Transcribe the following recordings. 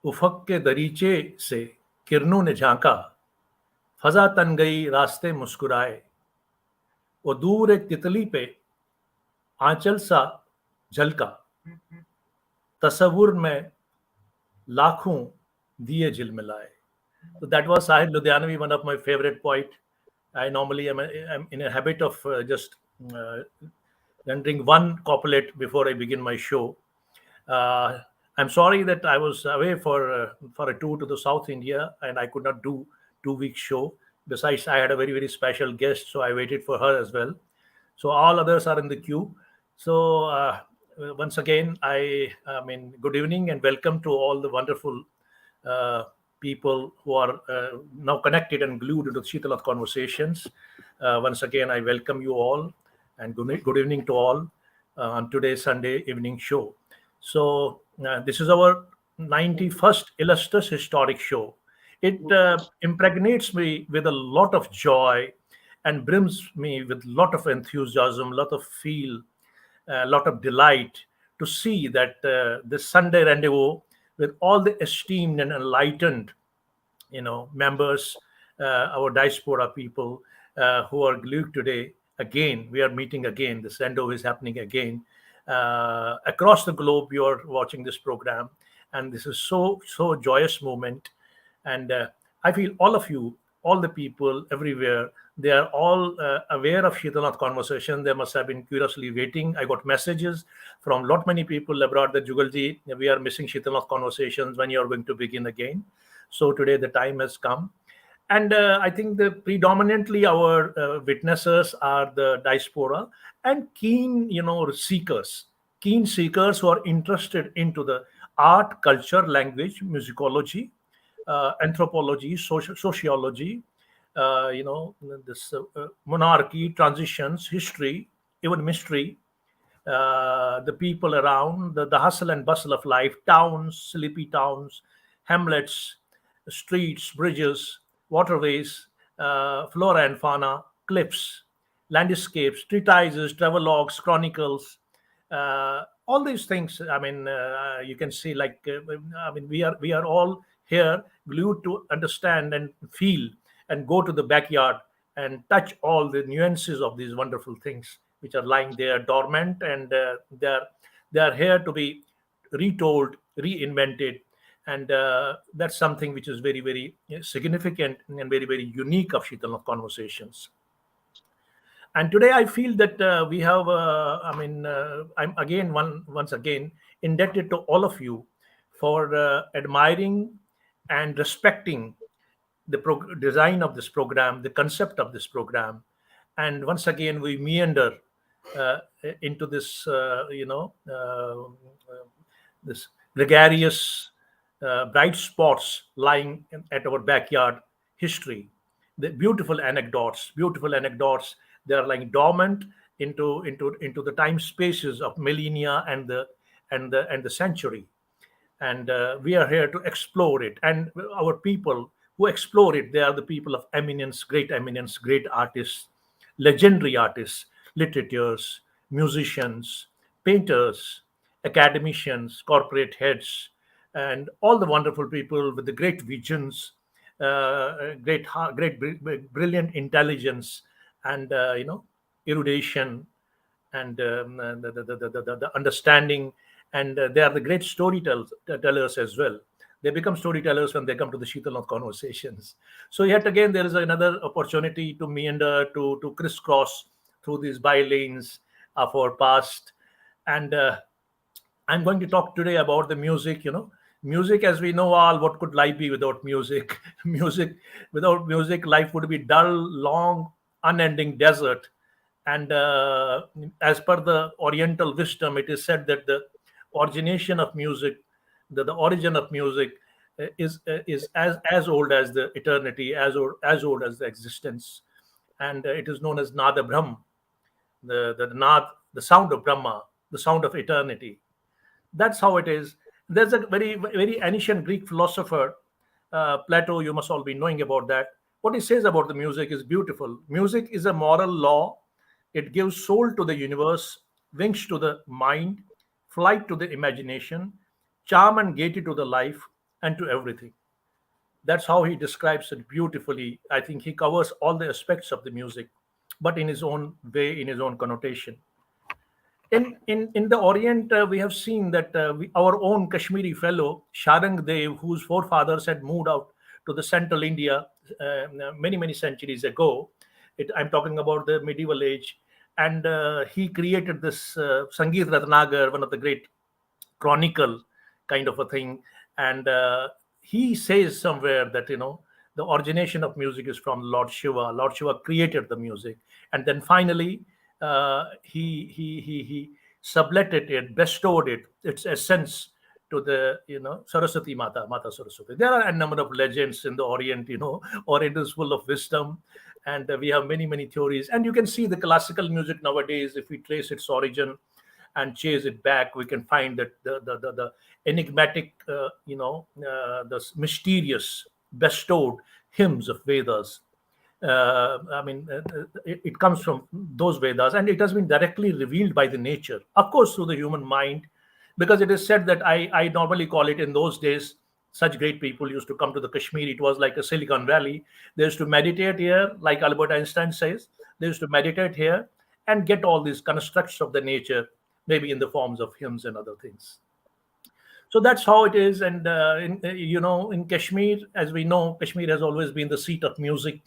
उफक के दरीचे से किरणों ने झांका, फजा तन गई रास्ते मुस्कुराए। वो दूर एक तितली पे आंचल सा झलका, तसव्वुर में लाखों दिए झिलमिलाए. So that was Sahid Ludhianavi, one of my favorite poet. I normally am in a habit of just uh, rendering one couplet before I begin my show. Uh, I'm sorry that I was away for a tour to the South India and I could not do 2 week show. Besides, I had a very very special guest, so I waited for her as well. So all others are in the queue. So once again, I mean, good evening and welcome to all the wonderful uh, people who are now connected and glued into Shitalath conversations. Once again, I welcome you all and good evening to all on today's Sunday evening show. So this is our 91st illustrious historic show. It impregnates me with a lot of joy and brims me with a lot of enthusiasm, a lot of feel, a lot of delight to see that this Sunday rendezvous with all the esteemed and enlightened, members, our diaspora people who are glued today. Again, we are meeting again. This rendezvous is happening again across the globe. You are watching this program, and this is so joyous moment. And I feel all of you, all the people everywhere, they are all aware of Shitanath conversation. They must have been curiously waiting. I got messages from lot many people abroad that Jugalji, we are missing Shitanath conversations when you are going to begin again. So today the time has come. And I think the predominantly our witnessers are the diaspora and keen, keen seekers who are interested into the art, culture, language, musicology, anthropology, sociology, this monarchy, transitions, history, even mystery, the people around, the hustle and bustle of life, towns, sleepy towns, hamlets, streets, bridges, waterways, flora and fauna, cliffs, landscapes, treatises, travelogues, chronicles, all these things. I mean, you can see like I mean, we are all here glued to understand and feel and go to the backyard and touch all the nuances of these wonderful things which are lying there dormant, and they are here to be retold, reinvented, and that's something which is very very significant and very very unique of Shitala conversations. And today I feel that we have I'm again once again indebted to all of you for admiring and respecting the design of this program, the concept of this program. And once again we meander uh, into this this gregarious bright spots lying at our backyard history, the beautiful anecdotes. They are lying dormant into the time spaces of millennia and the century. And we are here to explore it. And our people who explore it, they are the people of eminence, great artists, legendary artists, literateurs, musicians, painters, academicians, corporate heads, and all the wonderful people with the great visions, brilliant intelligence, and erudition, and the understanding. And they are the great storytellers as well. They become storytellers when they come to the Shitalath conversations. So yet again, there is another opportunity to meander, to crisscross through these by lanes of our past. And I'm going to talk today about the music. Music, as we know all, what could life be without music? Music, without music, life would be dull, long, unending desert. And as per the Oriental wisdom, it is said that the origination of music, the origin of music, is as old as the eternity, as old as the existence, and it is known as Nada Brahm, the Nad, the sound of Brahma, the sound of eternity. That's how it is. There's a very very ancient Greek philosopher, Plato. You must all be knowing about that. What he says about the music is beautiful. Music is a moral law. It gives soul to the universe, wings to the mind, flight to the imagination, charm and gaiety to the life, and to everything. That's how he describes it beautifully. I think he covers all the aspects of the music, but in his own way, in his own connotation. In the Orient, we have seen that our own Kashmiri fellow Sharang Dev, whose forefathers had moved out to the central India many centuries ago. I'm talking about the medieval age, and he created this Sangeet Ratnagar, one of the great chronicle kind of a thing. And he says somewhere that the origination of music is from Lord Shiva. Lord Shiva created the music, and then finally he subletted it, bestowed its essence to the Saraswati Mata Saraswati. There are a number of legends in the Orient. Orient is full of wisdom, and we have many theories. And you can see the classical music nowadays, if we trace its origin and chase it back, we can find that the enigmatic, the mysterious bestowed hymns of Vedas. It comes from those Vedas, and it has been directly revealed by the nature, of course, through the human mind, because it is said that I normally call it, in those days, such great people used to come to the Kashmir. It was like a Silicon Valley. They used to meditate here, like Albert Einstein says. They used to meditate here and get all these constructs of the nature, maybe in the forms of hymns and other things. So that's how it is. And in Kashmir, as we know, Kashmir has always been the seat of music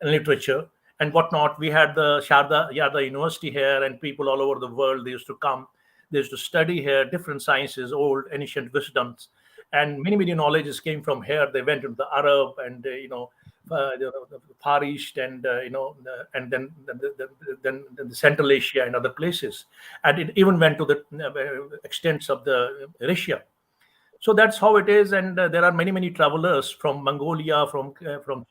and literature and whatnot. We had the Sharda Yada University here, and people all over the world, they used to come. They used to study here different sciences, old ancient wisdoms, and many knowledges came from here. They went into the Arab and the Far East, and and then the Central Asia and other places, and it even went to the extents of the Russia. So that's how it is. And there are many travelers from Mongolia, from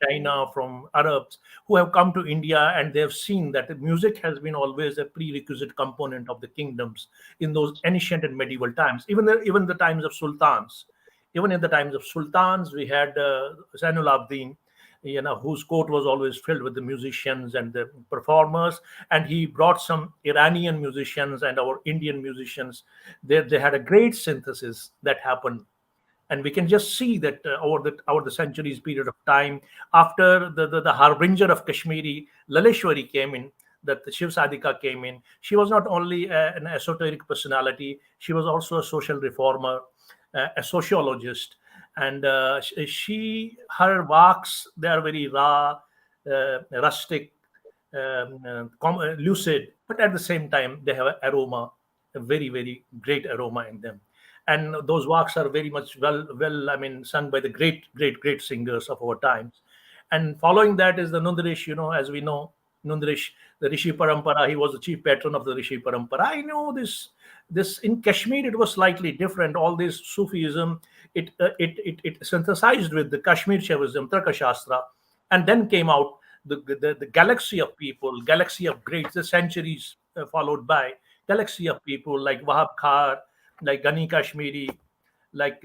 China, from Arabs, who have come to India, and they have seen that the music has been always a prerequisite component of the kingdoms in those ancient and medieval times, even the times of sultans. Even in the times of sultans, we had Zainul Abdin, whose court was always filled with the musicians and the performers. And he brought some Iranian musicians and our Indian musicians. They had a great synthesis that happened. And we can just see that over the centuries period of time, after the harbinger of Kashmiri, Laleshwari came in, that the Shiv Sadhika came in. She was not only an esoteric personality, she was also a social reformer, a sociologist. And her walks, they are very raw, rustic, lucid, but at the same time they have an aroma, a very great aroma in them. And those walks are very much sung by the great singers of our times. And following that is the Nundrish. As we know, Nundrish, the Rishi Parampara, he was the chief patron of the Rishi Parampara. I know this in Kashmir it was slightly different. All this Sufism, it synthesized with the Kashmir Shaivism, Tarka Shastra, and then came out the galaxy of people, galaxy of greats, the centuries followed by galaxy of people like Wahab Khar, like Gani Kashmiri, like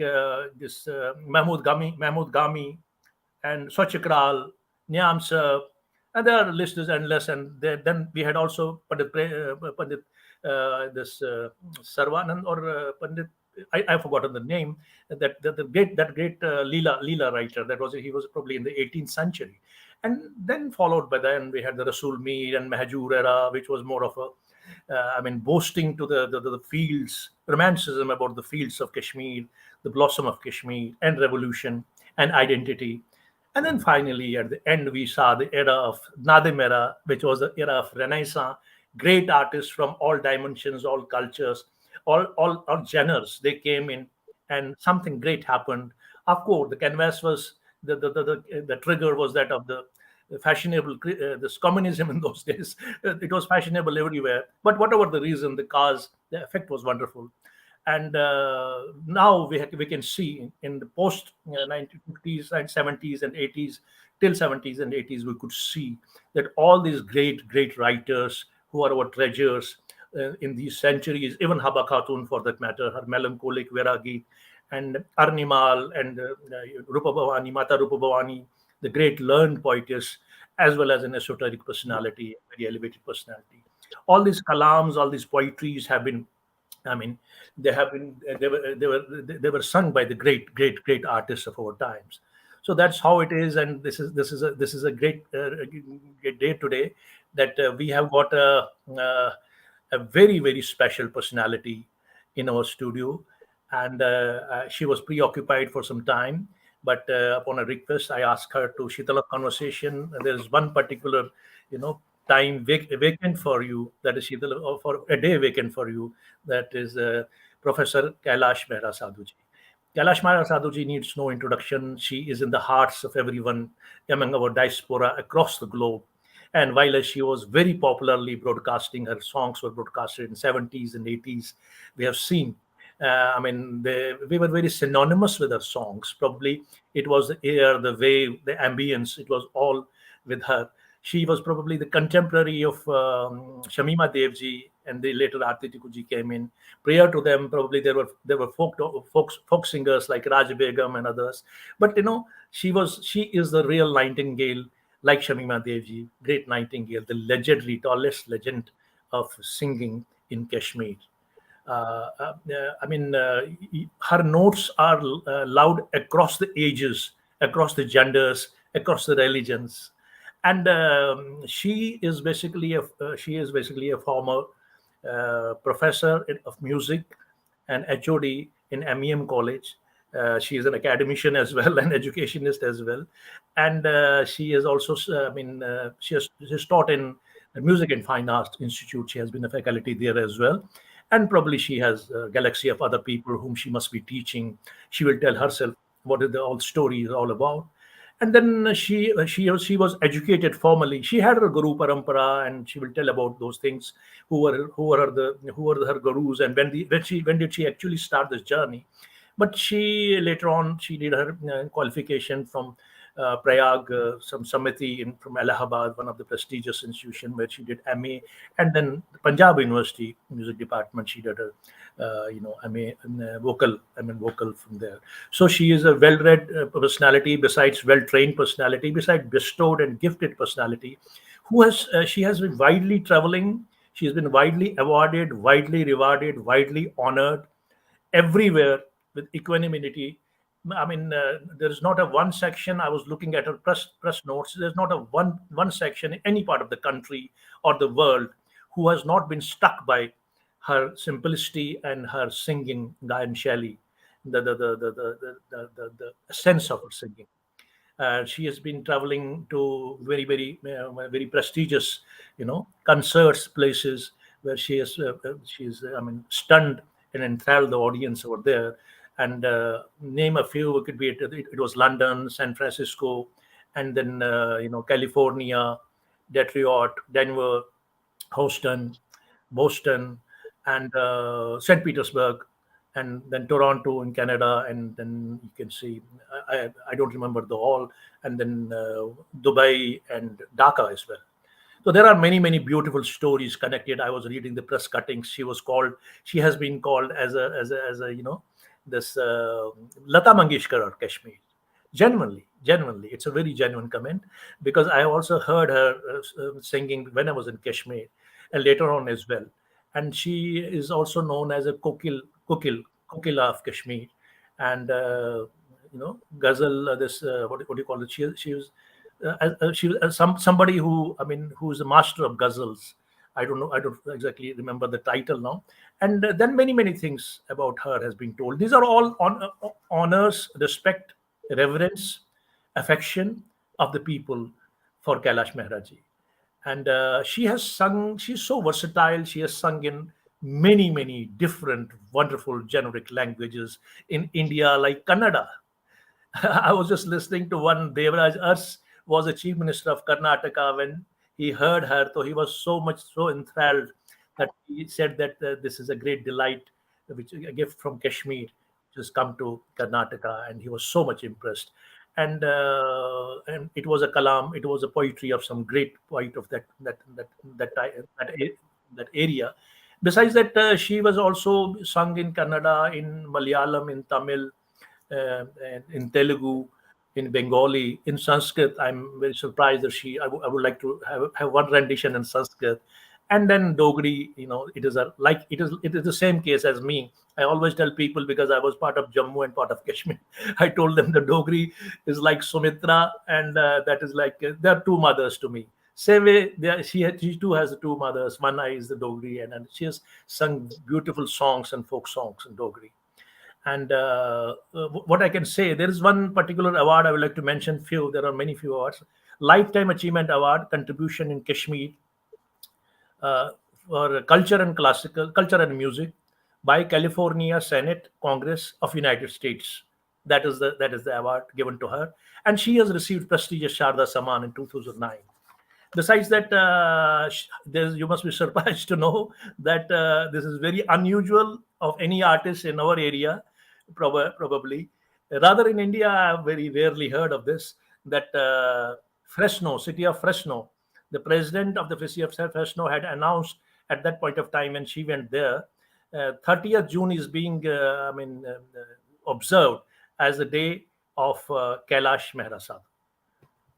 this Mahmud Gami, and Sochikral, Niam Sir, and their list is endless. And then we had also Pandit Sarvanand, or Pandit, I've forgotten the name. That great Leela writer. He was probably in the 18th century, and then followed by then we had the Rasul Mir and Mahjur era, which was more of a boasting to the fields, romanticism about the fields of Kashmir, the blossom of Kashmir, and revolution and identity. And then finally, at the end, we saw the era of Nadim era, which was the era of Renaissance. Great artists from all dimensions, all cultures, all genres, they came in, and something great happened. Of course, the canvas was the trigger was that of the fashionable this communism in those days. It was fashionable everywhere. But whatever the reason, the cause, the effect was wonderful. And now we can see in the post 1950s and 70s and 80s, till 70s and 80s, we could see that all these great writers who are our treasures in these centuries, even Haba Khatun for that matter, her melancholic Viragi, and Arnimal, and Rupa Bhavani, Mata Rupa Bhavani, the great learned poetess, as well as an esoteric personality, very elevated personality. All these kalams, all these poetries have been I mean, they were sung by the great artists of our times. So that's how it is, and this is a great day today, that we have got a very special personality in our studio, and she was preoccupied for some time, but upon a request, I asked her to shittle up conversation. There's one particular, you know, time vacant for you, that is shittle, or for a day vacant for you, that is Professor Kailash Mehra Sadhu ji. Kailash Mehra Sadhu ji needs no introduction. She is in the hearts of everyone among our diaspora across the globe. And while she was very popularly broadcasting, her songs were broadcasted in 70s and 80s. We have seen, we were very synonymous with her songs. Probably it was the air, the wave, the ambience. It was all with her. She was probably the contemporary of Shamima Devji, and the later Aarti Tikuji came in. Prior to them, probably there were folk singers like Raj Begum and others. But she is the real nightingale, like Shamima Devji, great nightingale, the legendary, tallest legend of singing in Kashmir. Her notes are loud across the ages, across the genders, across the religions, and she is basically a former professor of music and HOD in MEM College. She is an academician as well, an educationist as well, and she is also, she's taught in the Music and Fine Arts Institute. She has been a faculty there as well, and probably she has a galaxy of other people whom she must be teaching. She will tell herself what is the whole story is all about. And then she was educated formally. She had her guru parampara, and she will tell about those things. Who were her gurus, and when did she actually start this journey? But she later on she did her qualification from Prayag, some Samiti from Allahabad, one of the prestigious institution, where she did MA, and then Punjab University music department. She did her, MA in vocal from there. So she is a well-read personality, besides well-trained personality, besides bestowed and gifted personality, who has she has been widely traveling. She has been widely awarded, widely rewarded, widely honored everywhere with equanimity. There is not a one section. I was looking at her press notes. There's not a one section in any part of the country or the world who has not been struck by her simplicity and her singing, Gayan Shali, the sense of her singing. She has been traveling to very prestigious, concerts places, where she's stunned and enthralled the audience over there. And name a few, it could be it was London, San Francisco, and then California, Detroit, Denver, Houston, Boston, and St. Petersburg, and then Toronto in Canada, and then you can see, I don't remember the all, and then Dubai and Dhaka as well. So there are many beautiful stories connected. I was reading the press cuttings. She has been called as a this Lata Mangeshkar of Kashmir. Genuinely, it's a very genuine comment, because I also heard her singing when I was in Kashmir, and later on as well. And she is also known as a kokila of Kashmir, and ghazal. What do you call it? She was somebody who is a master of ghazals. I don't know. I don't exactly remember the title now. And then many things about her has been told. These are all honors, respect, reverence, affection of the people for Kailash Mehra ji. And she has sung. She's so versatile. She has sung in many different wonderful generic languages in India, like Kannada. I was just listening to one. Devraj Ars was a chief minister of Karnataka. When he heard her, so he was so enthralled that he said that this is a great delight, which a gift from Kashmir, which has come to Karnataka, and he was so much impressed. And it was a kalam, it was a poetry of some great poet of that area. Besides that, she was also sung in Kannada, in Malayalam, in Tamil, in Telugu, in Bengali, in Sanskrit. I'm very surprised that I would like to have one rendition in Sanskrit. And then Dogri, it is the same case as me. I always tell people, because I was part of Jammu and part of Kashmir, I told them the Dogri is like Sumitra, and that is like there are two mothers to me. Same way, she too has two mothers. One is the Dogri, and she has sung beautiful songs and folk songs in Dogri. And what I can say, there is one particular award I would like to mention. There are few awards. Lifetime Achievement Award, contribution in Kashmir, uh, for culture and music, by California Senate Congress of United States. That is the award given to her, and she has received prestigious Sharda Saman in 2009. Besides that, you must be surprised to know that this is very unusual of any artist in our area, probably. Rather, in India, I have very rarely heard of this. That city of Fresno, the president of the city of Fresno had announced at that point of time when she went there, 30th June is being, observed as the day of Kailash Mehra Sadhu.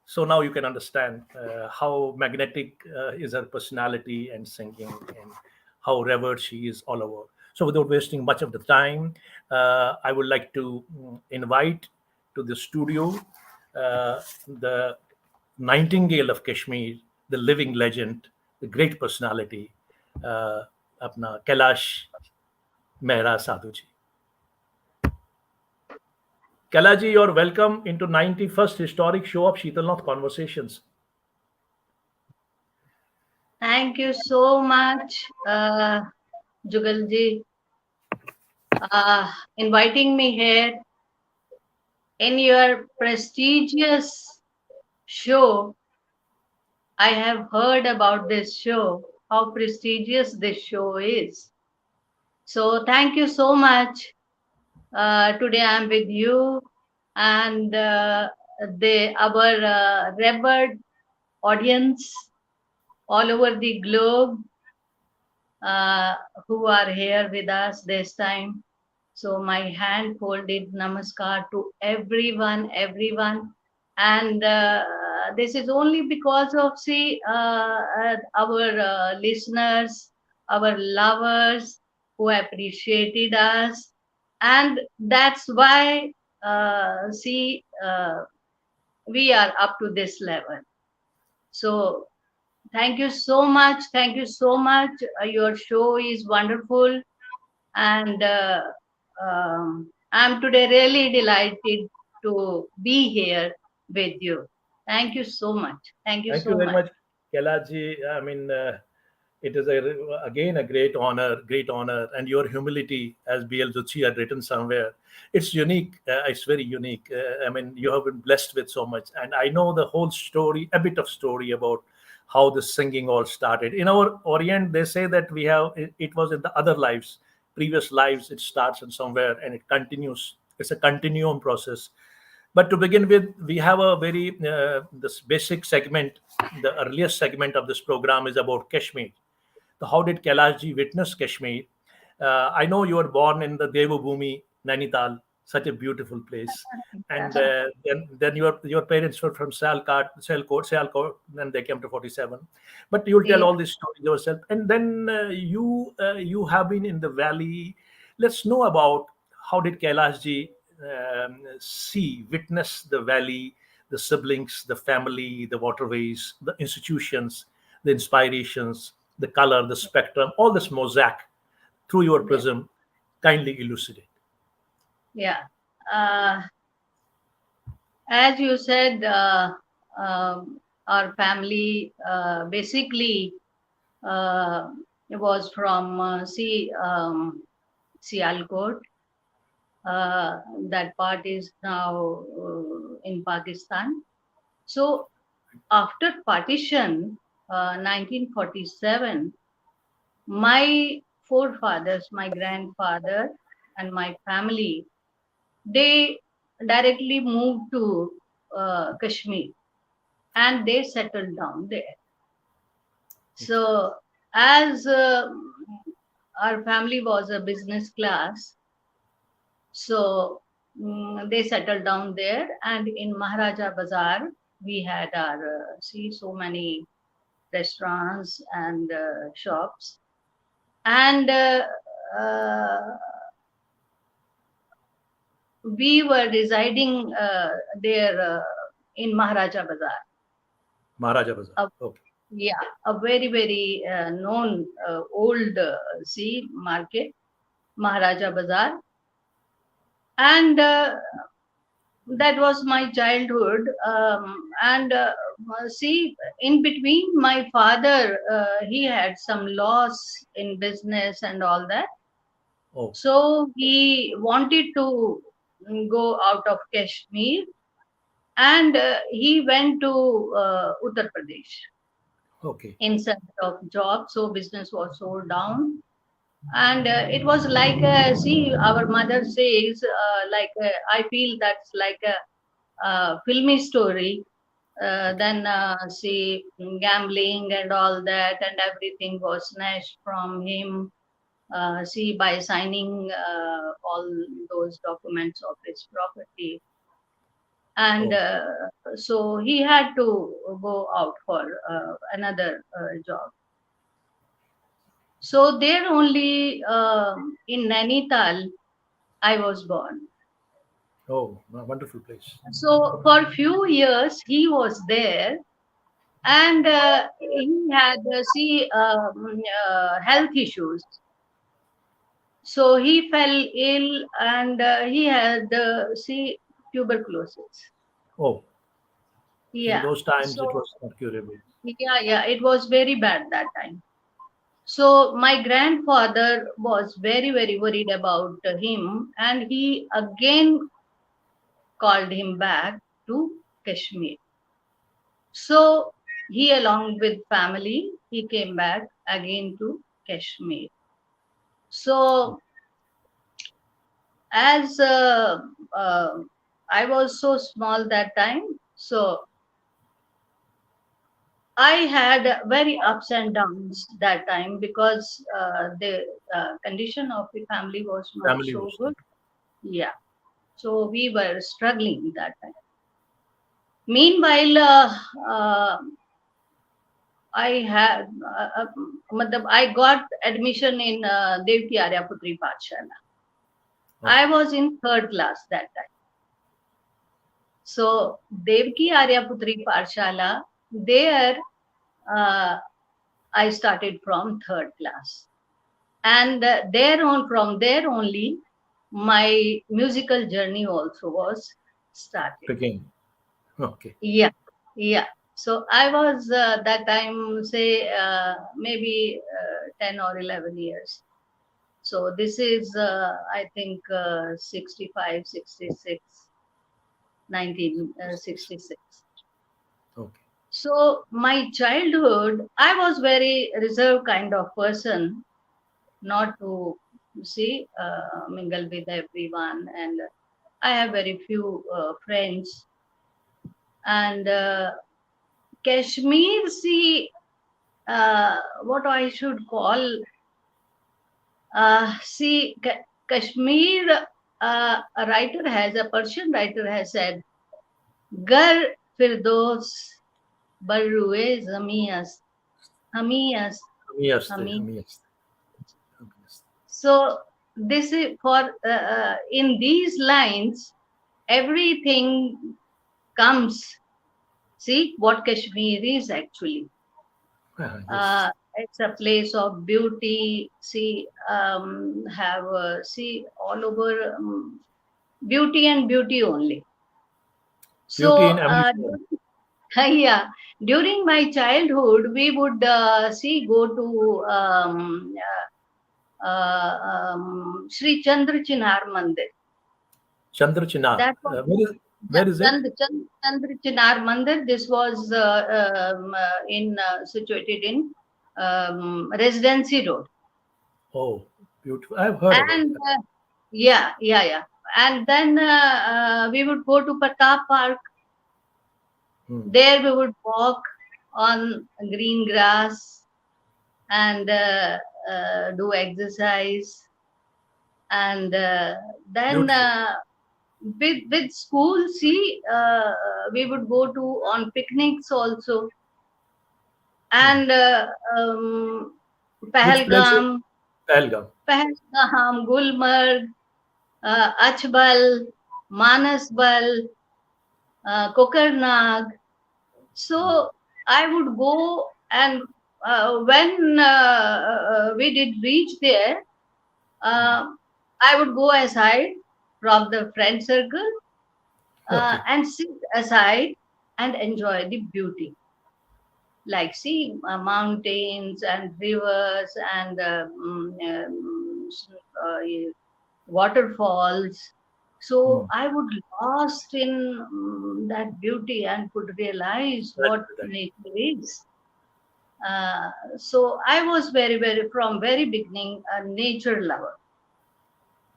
So now you can understand how magnetic is her personality and singing, and how revered she is all over. So without wasting much of the time, I would like to invite to the studio the Nightingale of Kashmir, the living legend, the great personality, uh, apna Kailash Mehra Sadhu ji. Kailash, you're welcome into 91st historic show of Sheetalnath Conversations. Thank you so much, Jugal ji, inviting me here in your prestigious show. I have heard about this show, how prestigious this show is. So thank you so much. Today I'm with you and our revered audience all over the globe uh, who are here with us this time. So my hand folded namaskar to everyone. And this is only because of, our listeners, our lovers who appreciated us. And that's why, we are up to this level. So thank you so much. Thank you so much. Your show is wonderful. And I'm today really delighted to be here with you. Thank you so much. Thank you Thank you so very much. much, Kailaji. It is again a great honor, and your humility, as B.L. Zuchi had written somewhere, it's unique. It's very unique. You have been blessed with so much, and I know the whole story, a bit of story about how the singing all started. In our Orient, they say that it was in the other lives, previous lives. It starts in somewhere and it continues. It's a continuum process. But to begin with, we have a very this basic segment. The earliest segment of this program is about Kashmir. So how did Kailashji witness Kashmir? I know you were born in the Devabhoomi, Nainital, such a beautiful place, and Yeah. then your parents were from Sialkot. Then they came to 47. But you'll tell Yeah. all this story yourself, and then you have been in the valley. Let's know about how did Kailashji witness the valley, the siblings, the family, the waterways, the institutions, the inspirations, the color, the spectrum, all this mosaic through your Yeah. prism. Kindly elucidate. Yeah. Uh, as you said, our family basically uh, was from Sialkot. That part is now in Pakistan. So after partition, 1947, my forefathers, my grandfather, and my family, they directly moved to Kashmir and they settled down there. So, as our family was a business class, so they settled down there. And in Maharaja Bazaar, we had our so many. restaurants and shops. And uh, we were residing there in Maharaja Bazaar. Maharaja Bazaar. Okay. Yeah, a very, very known old market, Maharaja Bazaar. And that was my childhood. And in between, my father, he had some loss in business and all that. Oh. So he wanted to go out of Kashmir, and he went to Uttar Pradesh. Okay. In search of job. So business was sold down. And it was like, our mother says, I feel that's like a filmy story. Then, gambling and all that, and everything was snatched from him. By signing all those documents of his property. And so he had to go out for another job. So there only in Nainital, I was born. Oh, a wonderful place. So for few years he was there, and he had health issues. So he fell ill, and he had tuberculosis. Oh, in Yeah. those times it So was not curable. yeah, it was very bad that time. So my grandfather was very, very worried about him, and he again called him back to Kashmir. So he, along with family, he came back again to Kashmir. So as I was so small that time, so I had very ups and downs that time, because the condition of the family was not Family so was good. not. Yeah. So we were struggling that time. Meanwhile, I got admission in Devki Arya Putri Pathshala. Okay. I was in third class that time. So Devki Arya Putri Pathshala, there I started from third class. And from there only, my musical journey also was started. Again. Okay. Yeah, yeah. So I was that time, say, maybe 10 or 11 years. So this is, I think, 65, 66, 1966. Okay. So my childhood, I was very reserved kind of person, not to mingle with everyone. And I have very few friends. And Kashmir, what I should call, Kashmir, a Persian writer has said, Gar Firdos Barruе Zamiyas, Hamiyas, Hamiyaste, Hami. hamiyaste, hamiyaste. So this is for, in these lines, everything comes. See what Kashmir is actually. Yes. It's a place of beauty. Have all over beauty and beauty only. Beauty in So everything. yeah, during my childhood, we would go to Sri Chandra Chinar Mandir. Chandra Chinar. That was Where is it? Chandra Chinar Mandir. This was situated in Residency Road. Oh, beautiful. I've heard about And that. yeah. And then we would go to Pratap Park. There we would walk on green grass and do exercise. And then with school, we would go to on picnics also. and Which place? Pahalgam, Pahalgam. Gulmarg, Achbal, Manasbal, Kokarnag. So I would go, and when we did reach there, I would go aside from the friend circle Okay. and sit aside and enjoy the beauty, like see mountains and rivers and waterfalls. So Hmm. I would lost in that beauty and could realize That's what that. nature is. So I was very from very beginning a nature lover.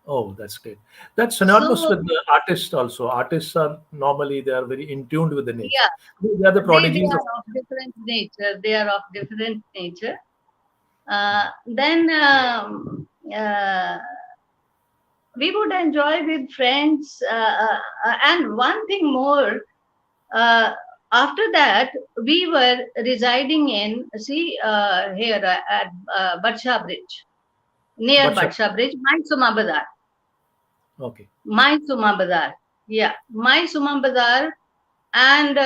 Oh, that's great. That's synonymous So with the artists also. Artists are normally they are very in tune with the nature. yeah, They are the they prodigies of. are of different nature. They are of different nature. Then we would enjoy with friends. And one thing more, uh, after that, we were residing in, see, here at Batsha Bridge, near But Batsha Bridge, Suma Bazar. okay, Suma Bazar. Yeah, Suma Bazar. And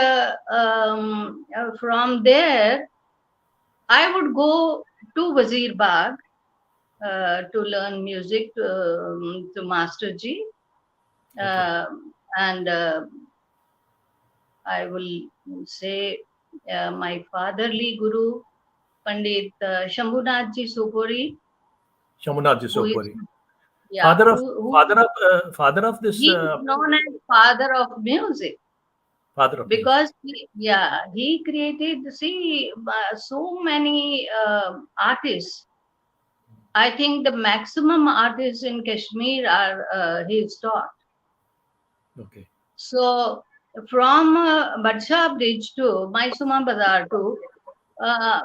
from there, I would go to Wazir Bagh to learn music to Master Ji. okay. Uh, and I will say my fatherly guru, Pandit Shambhunath Ji Sopori, Shamunat who is, Jisopuri, yeah, who father of this he is known as father of music, father of music. because he created, see, so many artists. I think the maximum artists in Kashmir are his taught. Okay, So from Badsha Bridge to Maisuma Bazar to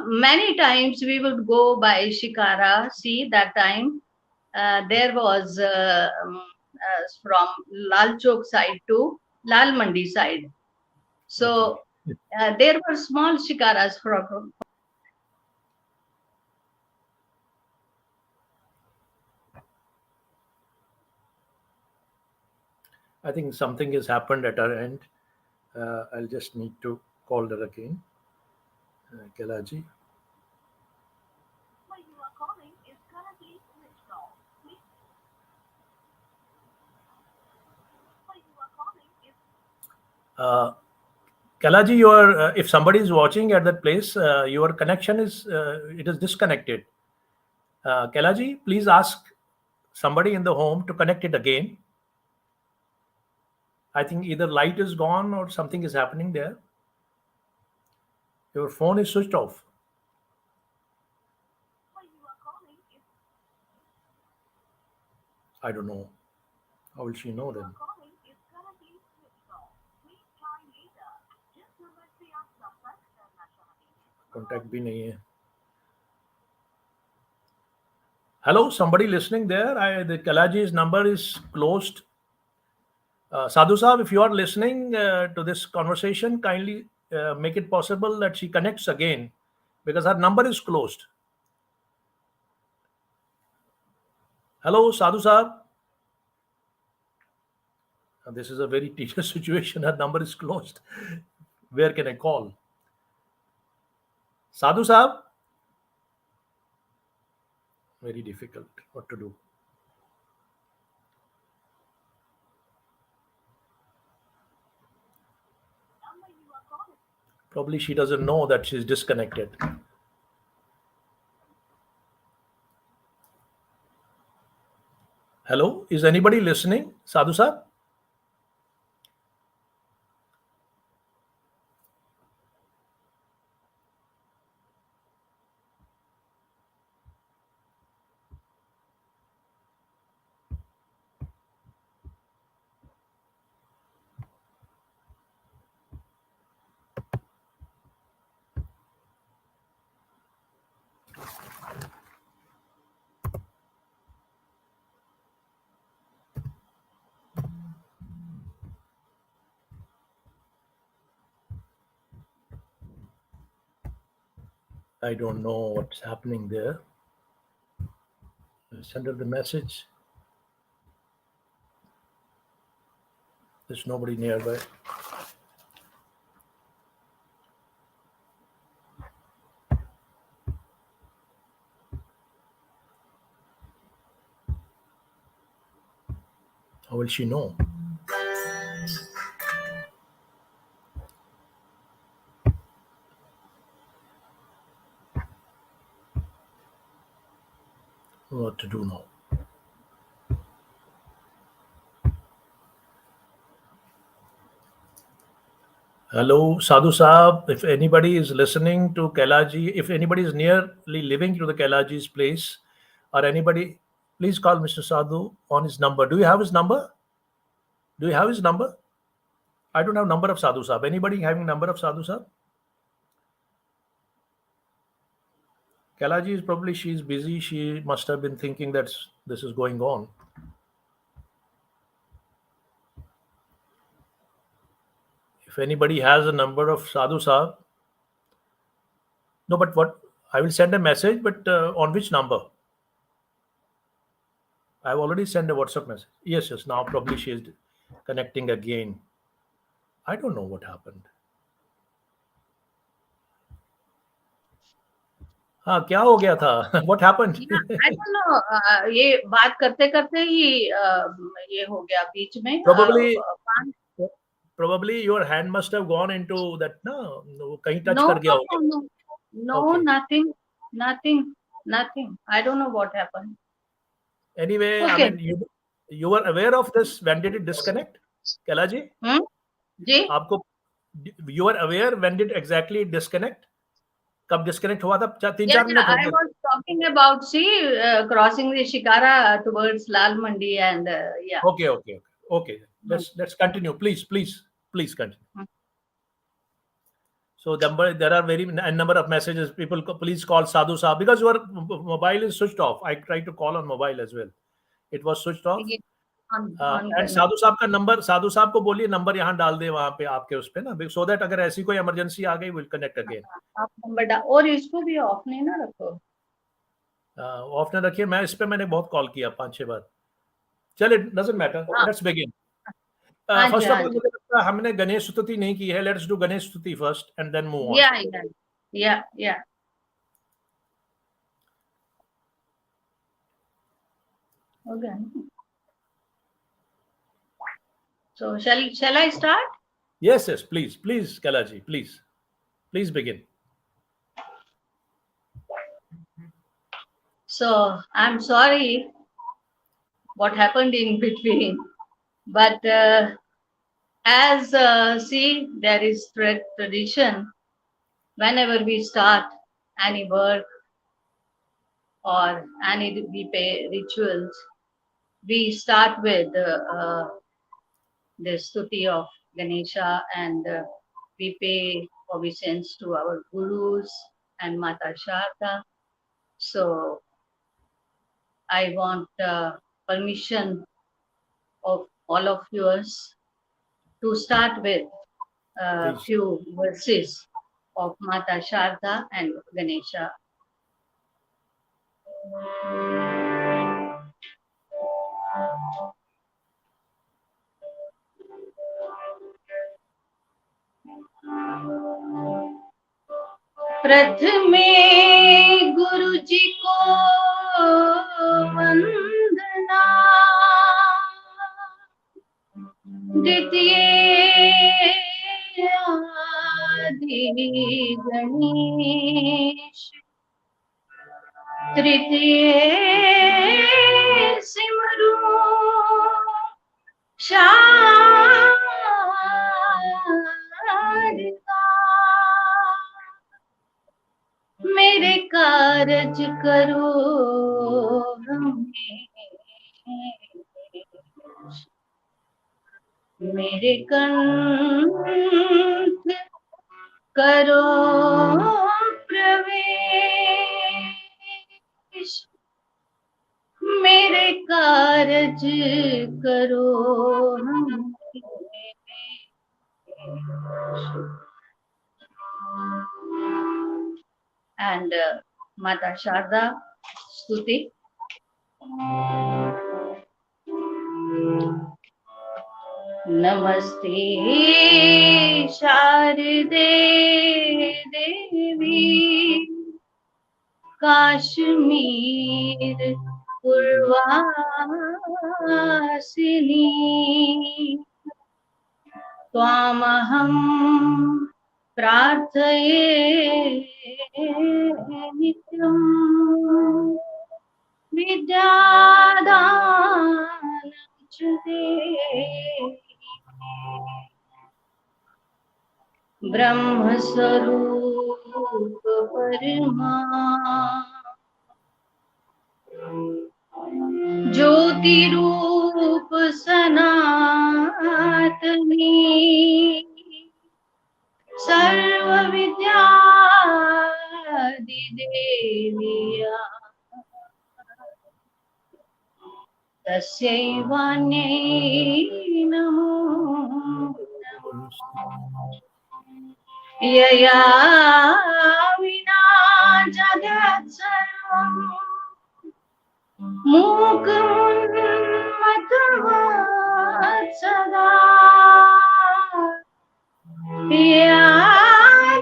many times we would go by Shikara. See, that time there was from Lal Chowk side to Lal Mandi side. okay. So there were small shikaras from. I think something has happened at our end. I'll just need to call her again. Kelaji. Uh, Kalaji, your if somebody is watching at that place, your connection is it is disconnected. Kalaji, please ask somebody in the home to connect it again. I think either light is gone or something is happening there. Your phone is switched off. I don't know. How will she know then? Contact भी नहीं है. Hello, somebody listening there? The Kalaji's number is closed. Sadhu Saab, if you are listening to this conversation, kindly make it possible that she connects again because her number is closed. Hello, Sadhu Saab. This is a very tedious situation. Her number is closed. Where can I call? Sadhu Saab? Very difficult. What to do? Probably she doesn't know that she's disconnected. Hello, is anybody listening? Sadhu Saab? I don't know what's happening there. Send her the message. There's nobody nearby. How will she know? What to do now? Hello, Sadhu Saab. If anybody is listening to Kailaji, if anybody is nearly living to the Kailaji's place, or anybody, please call Mr. Sadhu on his number. Do you have his number? Do you have his number? I don't have number of Sadhu Saab. Anybody having number of Sadhu Saab? Kailaji is probably, she's busy. She must have been thinking that this is going on. If anybody has a number of Sadhu Saab, no, but what? I will send a message, but on which number? I've already sent a WhatsApp message. Yes, yes. Now probably she is connecting again. I don't know what happened. हाँ क्या हो गया था? What happened? Yeah, I don't know. ये बात करते करते ही ये हो गया बीच में. Probably your hand must have gone into that. No, कहीं touch No, कर गया no, होगा. no, no, Okay. nothing. I don't know what happened. Anyway, I Okay. mean, you were aware of this. When did it disconnect, Kailaji? जी. आपको you were aware when did exactly it disconnect? कब disconnect हुआ था? 3-4 Yeah, minute हो I गए. was talking about crossing the Shikara towards Lal Mandi and yeah. Okay. Let's continue. Please continue. So there are a number of messages. People, please call Sadhu Saab because your mobile is switched off. I tried to call on mobile as well. It was switched off. On and साधु साहब का number, साधु साहब को बोलिए number यहाँ डाल दे वहां पे आपके उस पे ना, सो दैट अगर ऐसी कोई इमरजेंसी आ गई विल कनेक्ट अगेन. आप नंबर डाल और इसको भी ऑफ नहीं ना रखो. ऑफ ना रखिए. मैं इस पे मैंने बहुत कॉल किया 5-6 बार. चलिए, doesn't matter. Let's begin. First of all मुझे लगता है हमने गणेश स्तुति नहीं की है. Let's do Ganesh stuti first and then move on. Yeah okay. So shall I start? Yes, please, Kailaji, please begin. So I'm sorry what happened in between, but as see, there is tradition. Whenever we start any work or any rituals, we start with the stuti of Ganesha, and we pay obeisance to our gurus and Mata Sharda. So I want permission of all of yours to start with a few verses of Mata Sharda and Ganesha. प्रथमे गुरु जी को वंदना, द्वितीय आदि गणेश, तृतीय सिमरू शारदा, मेरे कारज करो हमें, मेरे कंठ करो प्रवेश, मेरे कारज करो हमें. and Mata Sharda Stuti. Namaste Sharde Devi Kashmir Purvasini Twamaham Prarthaye Nityam Vidyadanam Chade Brahma Sarup Parima Jyoti Roop Sanatani Sarva Vidya Deviya Tasyaivanai Namo Yaya Vina Jagat Sarvam Mukhamatavat Sada Ya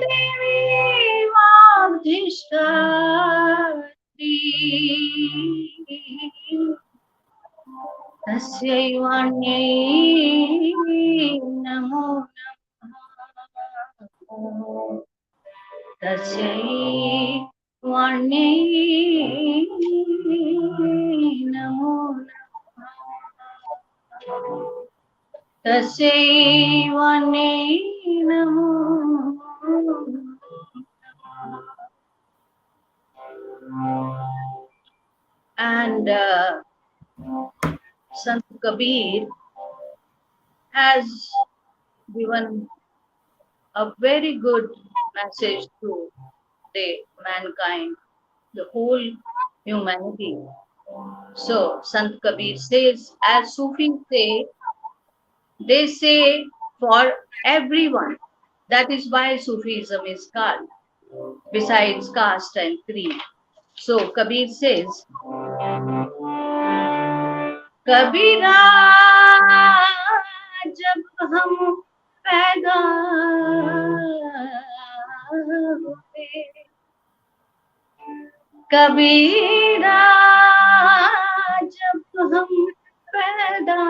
Devi Vagdhishtati Tasyaivanai Namo Namaha Tasyaivanai Namo Namaha Tasyaivanai Namo And Sant Kabir has given a very good message to the mankind, the whole humanity. So Sant Kabir says, as Sufis say, they say for everyone. That is why Sufism is called, besides caste and creed. So Kabir says, कबीरा जब हम पैदा हुए कबीरा जब हम पैदा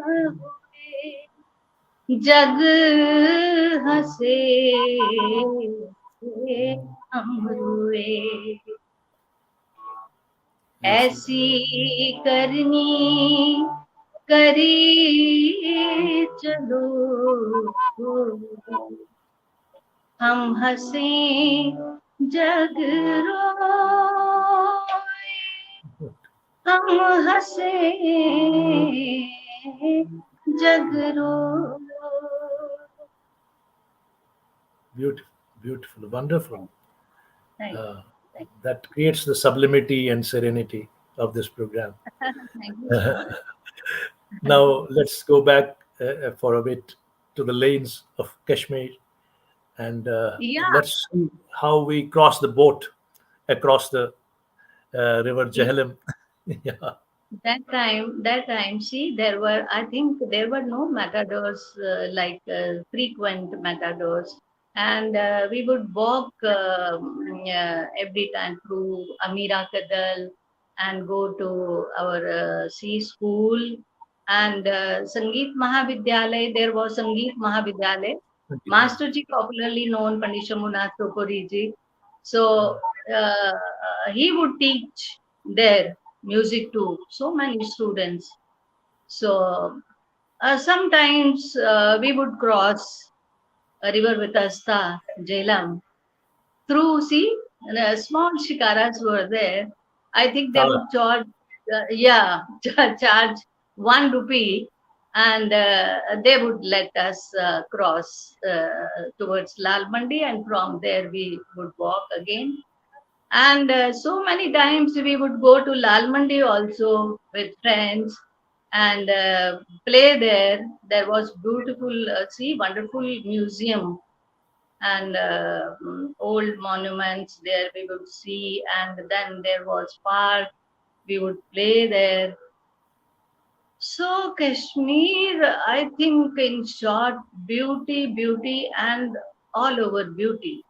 हुए जग हंसे हम रोए ऐसी करनी करी चलो हम हंसे जग रोए हम हंसे जग रोए Beautiful, beautiful, wonderful. That creates the sublimity and serenity of this program. Thank you. Now let's go back for a bit to the lanes of Kashmir, and Yeah. let's see how we cross the boat across the river Jhelum. Yeah. That time, see, I think there were no matadors, frequent matadors. And we would walk every time through Amira Kadal and go to our C school. And Sangeet Mahavidyalaya, there was Sangeet Mahavidyalaya. Masterji, popularly known Pandit Shamunath Tokoriji. So he would teach there music to so many students. So sometimes we would cross a river with Asta, Jhelum, through, see, small shikaras were there. I think they would charge, charge 1 rupee, and they would let us cross towards Lal Mandi, and from there we would walk again. And so many times we would go to Lal Mandi also with friends and play there. There was beautiful, wonderful museum. and old monuments there we would see, and then there was park, we would play there. So Kashmir, I think in short, beauty and all over beauty.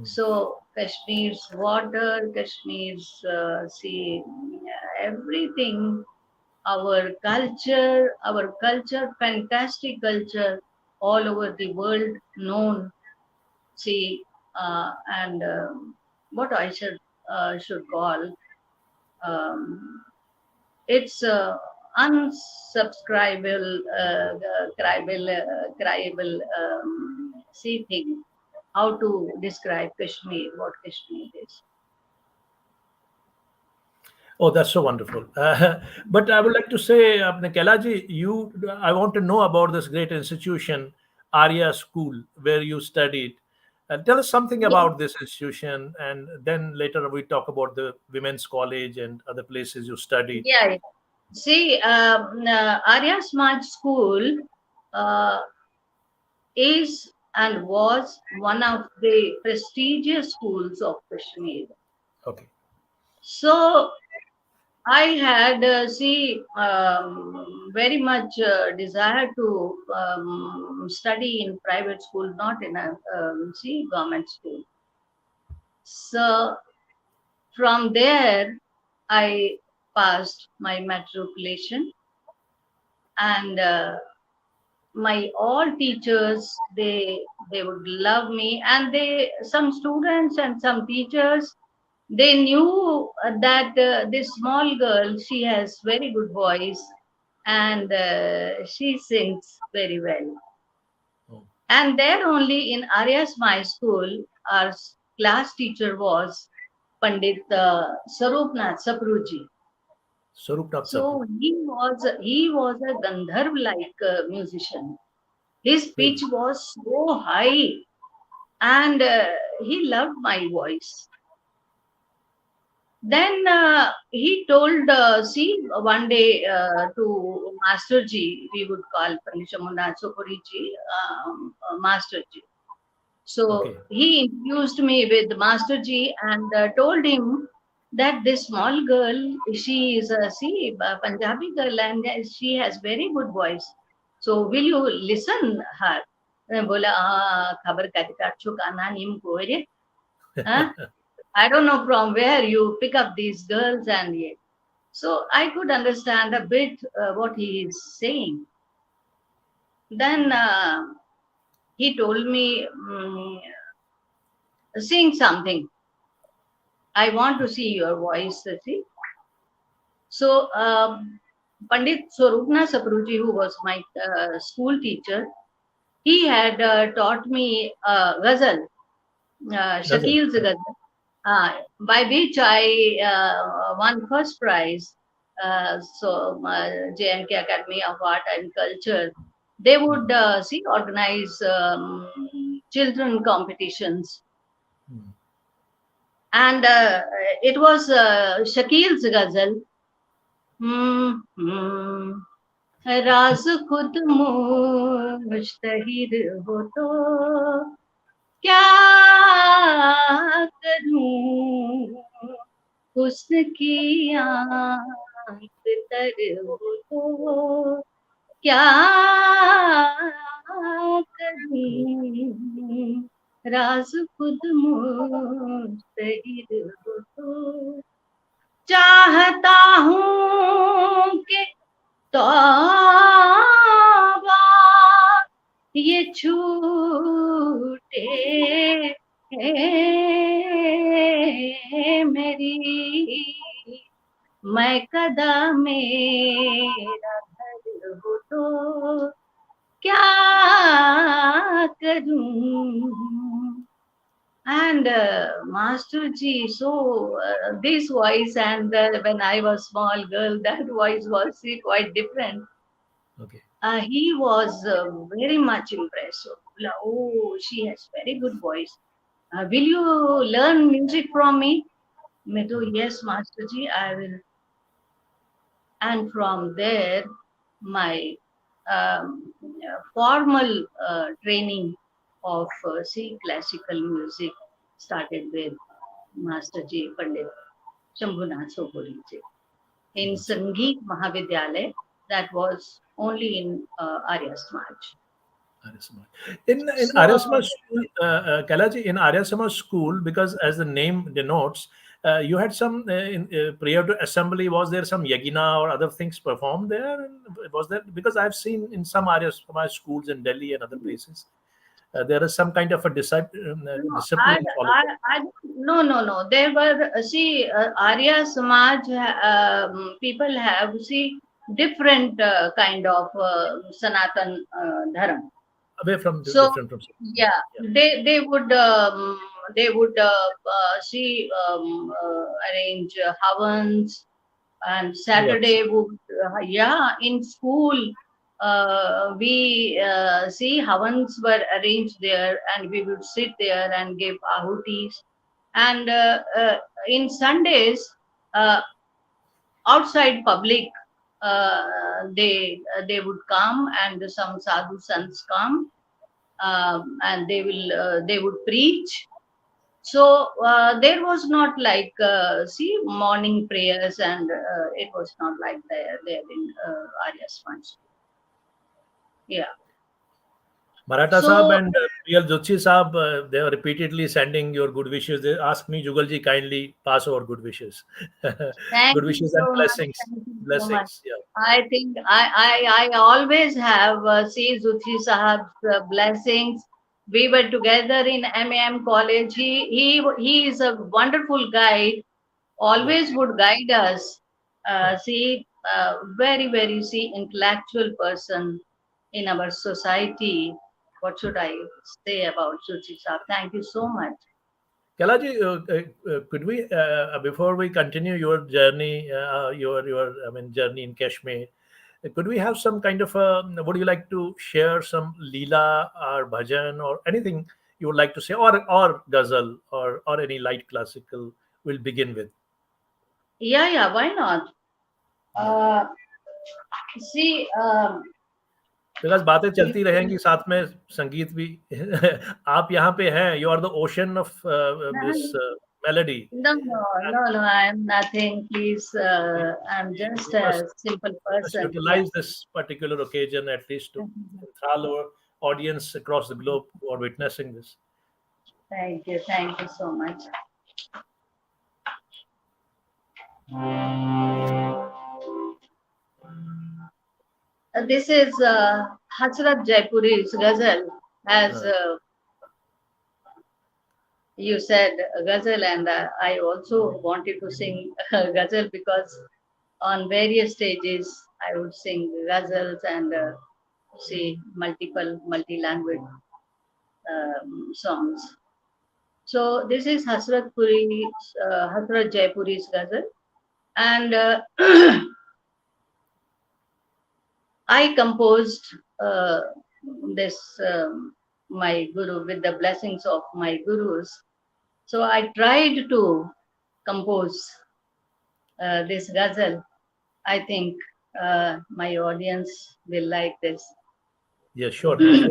So Kashmir's water, Kashmir's sea, everything, our culture, fantastic culture, all over the world known. See, and what I should call, um, it's unsubscribable, criable, see thing. How to describe Kashmir? What Kashmir is? Oh, that's so wonderful. But I would like to say, Kailaji, I want to know about this great institution, Arya School, where you studied. Tell us something Yeah, about this institution, and then later we talk about the women's college and other places you studied. yeah. See, Arya Smart School uh, is and was one of the prestigious schools of Kashmir. Okay. So I had very much desire to study in private school, not in a government school. So from there, I passed my matriculation, and my all teachers, they would love me, and they, some students and some teachers, they knew that this small girl, she has very good voice, and she sings very well. Oh, And there only in Arya's my school, our class teacher was Pandit Sarupnath Sapruji. Sarupnath Sabru. So he was a Gandharv like musician. His pitch Really? was so high, and he loved my voice. Then he told, see, one day to Masterji, we would call Pandit Shamunnath Sopuriji Masterji. So Okay. he introduced me with Masterji and told him that this small girl, she is a Punjabi girl, and she has very good voice. So will you listen her? बोला खबर कहते काटछो काना नीम कोरे. I don't know from where you pick up these girls, and yet. So I could understand a bit what he is saying. Then he told me, sing something. I want to see your voice. See. So Pandit Swarupna Sapruji, who was my school teacher, he had taught me ghazal, Ghazal. Shakil's ghazal, by which I won first prize. So JNK Academy of Art and Culture, they would organize children competitions, Hmm. and it was Shakil's ghazal. Hmm. राज खुद मुश्तहिर हो तो क्या करूं, उसकी आंख तर हो तो क्या करूं, राज खुद मुश्तहिर हो तो चाहता हूं कि तौबा ये छूटे मेरी, मैं कदा मेरा घर हो तो क्या करूं. And Master Ji, so this voice, and when I was small girl, that voice was quite different. Okay. He was very much impressed. So, oh, she has very good voice. Will you learn music from me? Me to, yes, Master Ji, I will. And from there, my formal training of classical music started with Master Ji Pandit Shambhunath Soburi ji in Sangeet Mahavidyalaya, that was only in Arya Samaj. Arya Samaj. In Arya So Samaj school, Kailash, in Arya Samaj school, because as the name denotes, you had some prior to assembly. Was there some yagina or other things performed there? And was there, because I've seen in some Arya Samaj schools in Delhi and other places, there is some kind of a no, discipline followed. no. There were Arya Samaj people have different kind of Sanatan Dharma. Away from So different from. yeah, Yeah. they would arrange havans, and Yes. Saturday would in school we see havans were arranged there, and we would sit there and give ahutis, and in Sundays uh, outside public they would come, and some sadhu sants come, and they would preach. So there was not like morning prayers, and it was not like there in Arya Sponge. Yeah. Maratha Saab So and Real Jochi Saab, they are repeatedly sending your good wishes. They ask me, Jugal ji, kindly pass over good wishes. thank Good you wishes and so much. blessings. Thank you so much. Blessings. Yeah. I think I always have Zuchi Sahab's blessings. We were together in MAM college. He is a wonderful guide. Yeah. Always would guide us. Oh. Very intellectual person in our society. What should I say about Zuchi Sahab? Thank you so much. Kailaji, could we, before we continue your journey, your I mean journey in Kashmir, could we have some kind of a? Would you like to share some leela or bhajan or anything you would like to say, or ghazal or any light classical? We'll begin with. Yeah, why not? Yeah. Uh, see, because बातें you, चलती रहेंगी साथ में संगीत भी आप यहाँ पे हैं you are the ocean of this melody no, I am nothing. Please, I'm just you a simple must person. Yeah. utilize this particular occasion at least to enthrall our audience across the globe who are witnessing this. Thank you so much. This is Hasrat Jaipuri's ghazal, as you said, ghazal, and I also wanted to sing ghazal, because on various stages I would sing ghazals and multi-language songs. So this is Hasrat Jaipuri's ghazal, and I composed this my guru with the blessings of my gurus. So I tried to compose this ghazal. I think my audience will like this. Yeah, sure, please.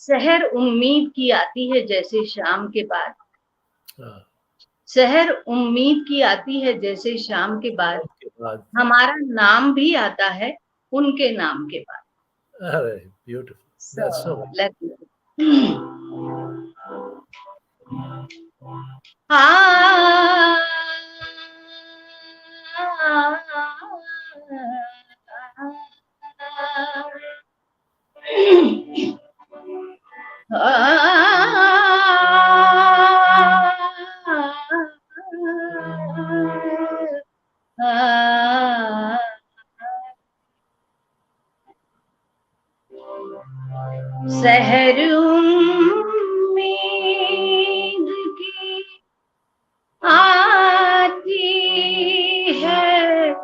सहर उम्मीद की आती है जैसे शाम के बाद, uh, सहर उम्मीद की आती है जैसे शाम के बाद, उसके बाद हमारा नाम भी आता है उनके नाम के बाद. beautiful. So That's so let me. Ah, सहर उम्मीद की आती है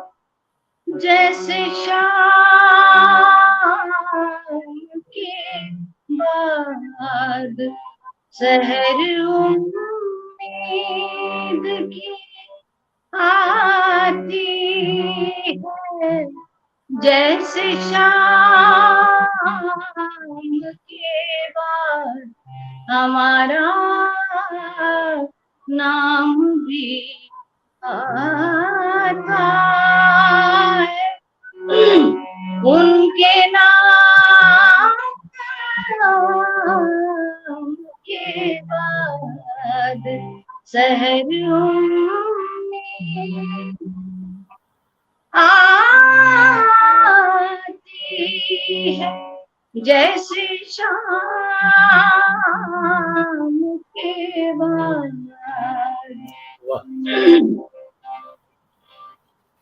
जैसे शाम के बाद, सहर उम्मीद की आती है जैसे शाम के बाद हमारा नाम भी आता है। उनके नाम के बाद शहरों में आती है जैसे शाम के बाद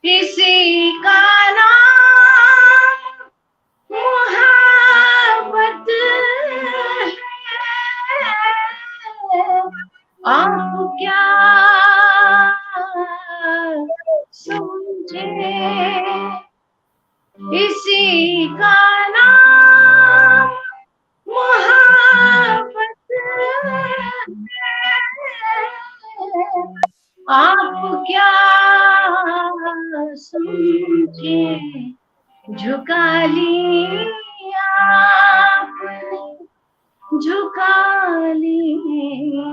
किसी का नाम मोहब्बत है, आप क्या समझे, किसी का नाम मोहब्बत है, आप क्या समझे, झुका लिया आपने, झुका लिया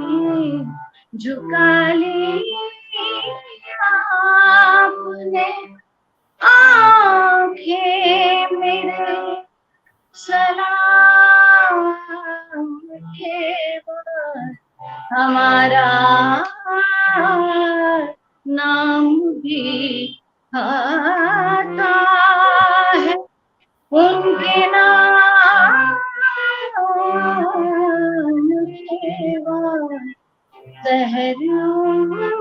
आपने आंखें मेरे सलाम के बाद हमारा नाम भी आता है। उनके नाम के बाद शहरों में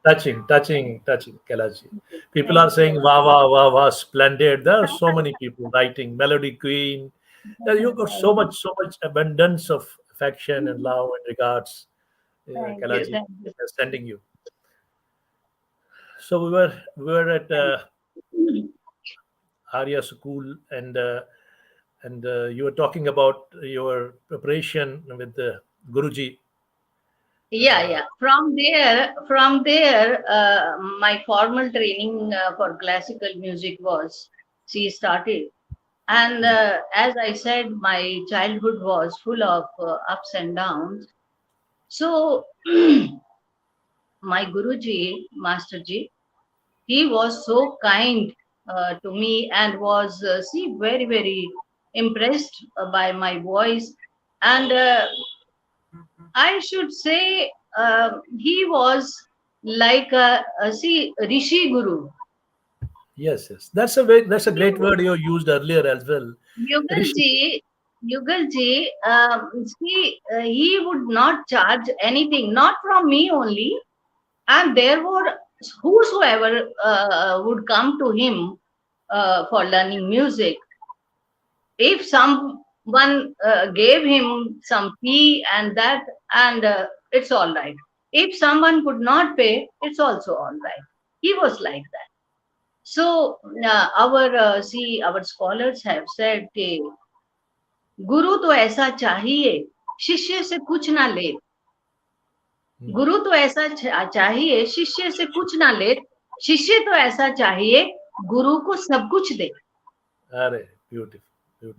Touching, Kailash. People are saying, "Wow, wow, wow, wow, splendid." There are so many people writing, "Melody Queen." You've got so much abundance of affection and love and regards. Kailash Thank you. is sending you. So we were at Arya School, and you were talking about your preparation with the Guruji. Yeah. From there, my formal training for classical music she started. And as I said, my childhood was full of ups and downs. So my Guruji, Masterji, he was so kind to me and was very, very impressed by my voice. And I should say he was like a Rishi Guru. Yes. That's a great word you used earlier as well. Rishi. Yugalji, he would not charge anything, not from me only, and there were whosoever would come to him for learning music. If someone gave him some fee and that, and it's all right. If someone could not pay, it's also all right. He was like that. So our scholars have said कि गुरु तो ऐसा चाहिए शिष्य से कुछ ना ले, गुरु तो ऐसा चाहिए शिष्य से कुछ ना ले, शिष्य तो ऐसा चाहिए गुरु को सब कुछ दे. Arey, beautiful.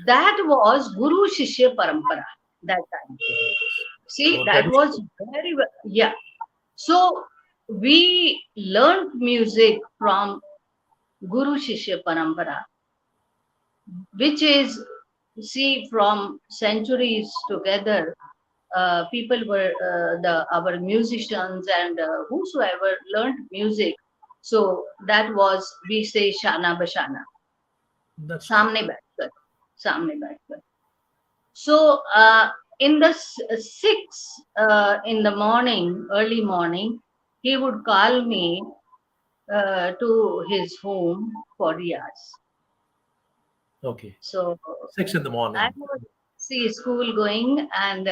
That was Guru Shishya Parampara that time. See, that was very well. Yeah. So we learned music from Guru Shishya Parampara, which is, see, from centuries together. People were our musicians and whosoever learned music. So that was, we say, Shana Bashana. Samne baitkar. So in the 6 in the morning, early morning, he would call me to his home for riyaz. Okay. So 6 in the morning. I would see school going, and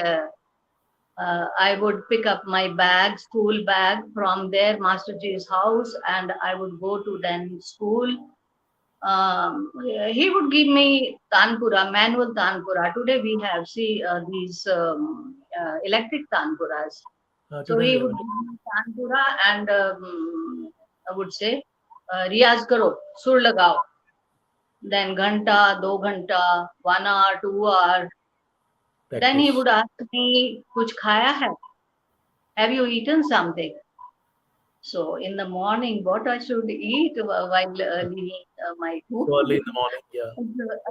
I would pick up my bag, school bag, from there, Masterji's house, and I would go to then school. He would give me tanpura, manual tanpura. Today we have these electric tanpuras. So he would give me tanpura, and I would say, Riyaz karo, sur lagao. Then ghanta, 2 ghanta, 1 hour, 2 hour. Then he practice. would ask me, kuch khaya hai? Have you eaten something? So in the morning, what I should eat while leaving my So early in home? the morning, yeah.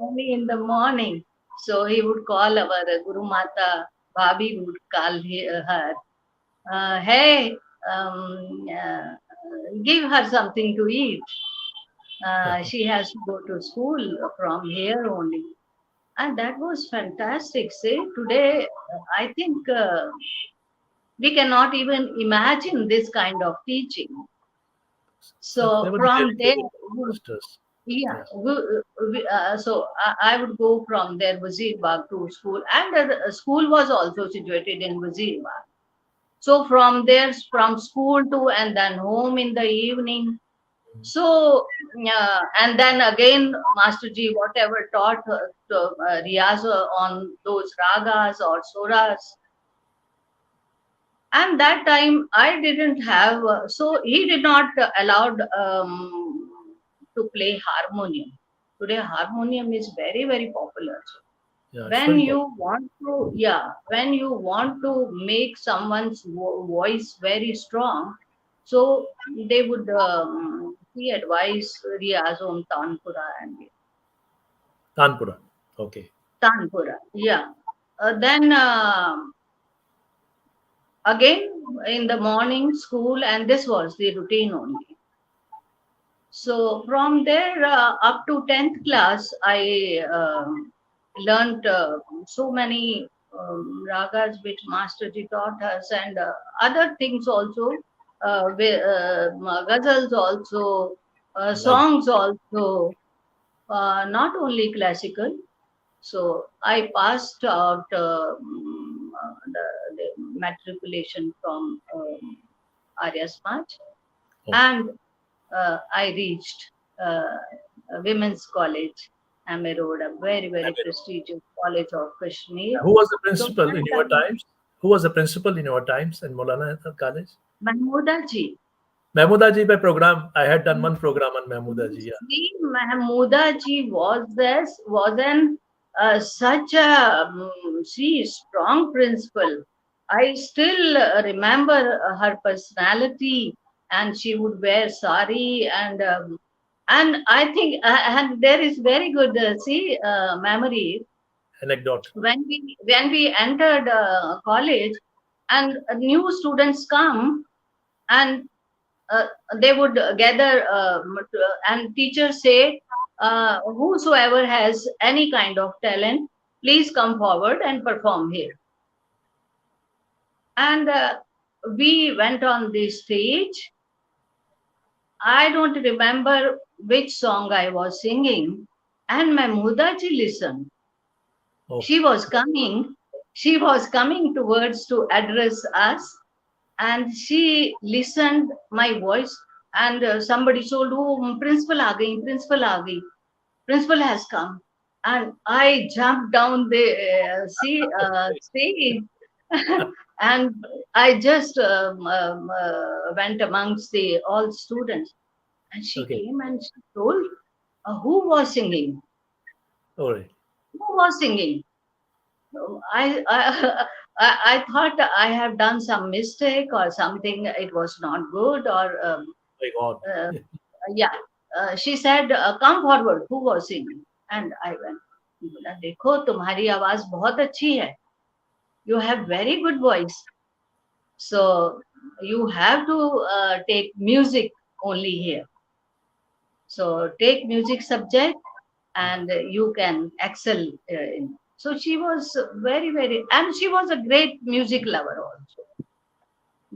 Early in the morning. So he would call our Guru Mata, Bhabhi would call her. Hey, give her something to eat. She has to go to school from here only. And that was fantastic. See, today, I think we cannot even imagine this kind of teaching. They So were from really there, good masters. yeah, Yeah. so I would go from there, Wazirabad to school. And the school was also situated in Wazirabad. So from there, from school to and then home in the evening. So, and then again, Master Ji, whatever taught Riyaz on those ragas or suras. And that time I didn't have, so he did not allowed to play harmonium. Today, harmonium is very, very popular. Yeah, it's When very you popular. want to, yeah, when you want to make someone's voice very strong, so they would he advise Riyaz Om Tanpura and Kanpura. Okay. Tanpura. Yeah. Then again in the morning school, and this was the routine only. So from there up to 10th class, I learned so many ragas which Masterji taught us, and other things also, ghazals also, Right. songs also, not only classical. So I passed out the matriculation from Arya Samaj, Okay. and I reached Women's College, Ame Road, a very, I very mean, prestigious college of Kashmir. who was the So principal that in your time, times? Who was the principal in your times in Maulana College? Mahmouda ji. Mahmouda ji by program. I had done one program on Mahmouda ji. Yeah. See, Mahmouda ji was an such a see strong principal. I still remember her personality, and she would wear sari, and I think and there is very good memory Anecdote. when we entered college, and new students come, and uh, they would gather and teachers say, whosoever has any kind of talent, please come forward and perform here. And we went on the stage. I don't remember which song I was singing, and my Mudaji listened. Okay. She was coming towards to address us, and she listened my voice, and somebody told, oh, principal has come. And I jumped down the stage and I just went amongst the all students, and she Okay. came and she told, who was singing, All right. who was singing. I I thought I have done some mistake or something. It was not good, or My God. uh, yeah. She said, "Come forward." Who was singing? And I went. बोला, देखो तुम्हारी आवाज बहुत अच्छी है. You have very good voice. So you have to take music only here. So take music subject, and you can excel in. So she was very, very, and she was a great music lover also.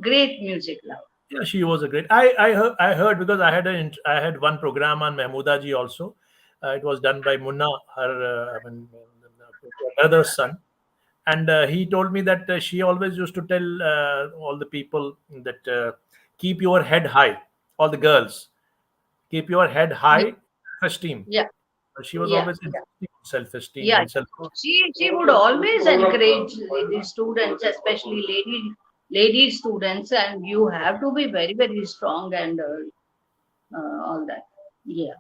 Great music lover. Yeah, she was a great. I heard because I had one program on Mahmouda ji also. It was done by Munna, her brother's son, and he told me that she always used to tell all the people that keep your head high. All the girls, keep your head Yeah, high, esteem. yeah, She was yeah, always yeah. insisting on self-esteem Yeah, and self. she would always encourage the students, especially lady students, and you have to be very, very strong, and all that. Yeah.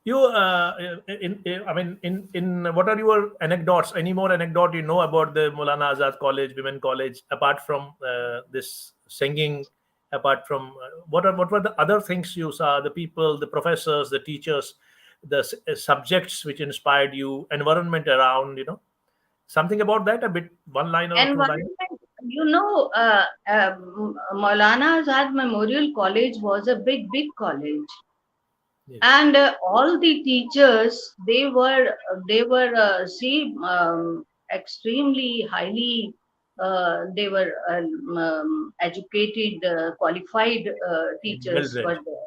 You, I mean, in what are your anecdotes? Any more anecdote you know about the Maulana Azad College, Women College, apart from this singing? Apart from what were the other things you saw? The people, the professors, the teachers, the subjects which inspired you, environment around. Something about that. A bit, one line or two lines. Environment, Maulana Azad Memorial College was a big, big college, Yes, and all the teachers, they were see, extremely highly, they were educated, qualified well teachers read. were there.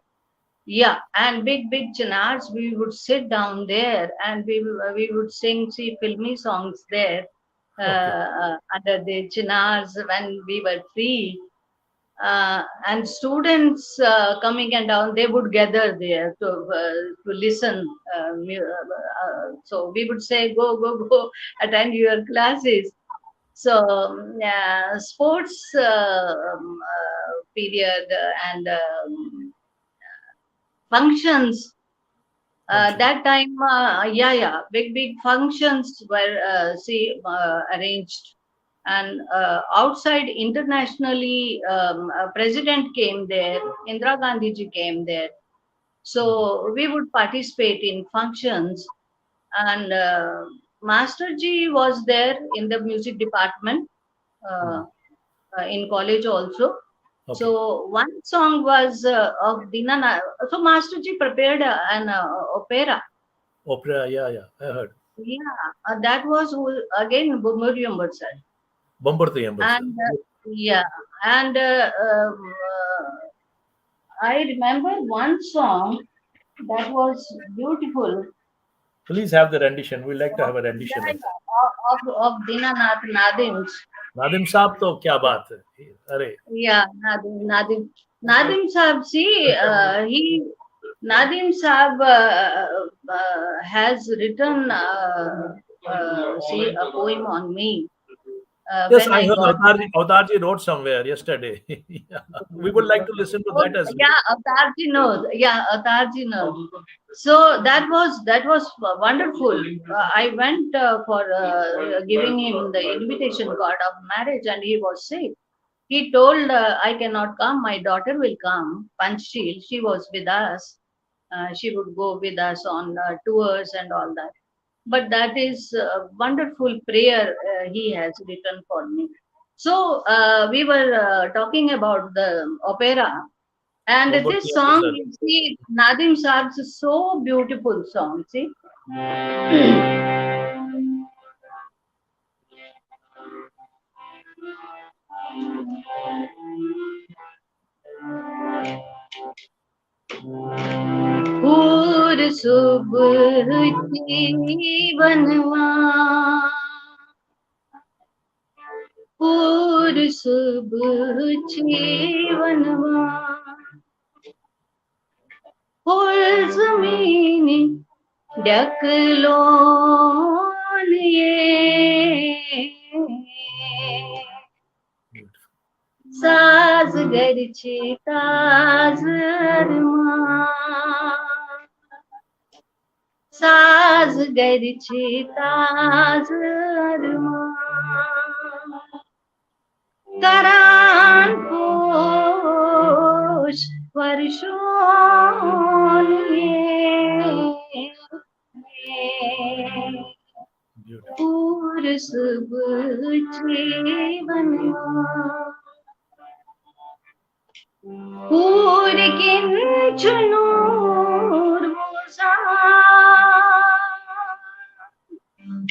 Yeah, and big, big chinars. We would sit down there, and we would sing, see, filmy songs there, Okay, under the chinars when we were free. And students coming and down, they would gather there to listen. So we would say, go, go, go, attend your classes. So sports period, and functions. functions. That time, yeah, yeah, big, big functions were arranged, and outside internationally, president came there, Indira Gandhi ji came there. Mhm. So we would participate in functions, and Master ji was there in the music department, uh, Mhm. in college also. Okay, So one song was of Dinana. So Master ji prepared an opera. opera. Yeah, yeah, I heard. Yeah, that was again Bumuri Ambersar. Bombardier Ambersar. And yeah, and I remember one song that was beautiful. Please have the rendition. We like to have a rendition Yeah, of that. yeah, of Dinanath Nadim's. Nadim साहब तो क्या बात है. अरे, Yeah, Nadim Saab. See, Nadim Saab has written, see, a poem on me yes, when I I heard got. Avtarji wrote somewhere yesterday. Yeah. We would like to listen to Oh, that as well. yeah, Avtarji knows. Yeah, Avtarji knows. So that was wonderful. I went for giving him the invitation card of marriage, and he was sick. He told, I cannot come. My daughter will come. Panchsheel, she was with us. She would go with us on tours and all that. But that is a wonderful prayer he has written for me. So we were talking about the opera, and this Bombardier song, Ambersar. you see, Nadim Saab's is so beautiful song. See, पूर सुबह जीवनवा पूर सुबह जीवनवा फूल जमीन ढकलोन ये Beautiful. साज गरचे ताज अरमान साज गरचे ताज अरमान करान पोश वर्षों ये Beautiful. पूर सुबह जीवनवा पूर किंचुनूर मुसा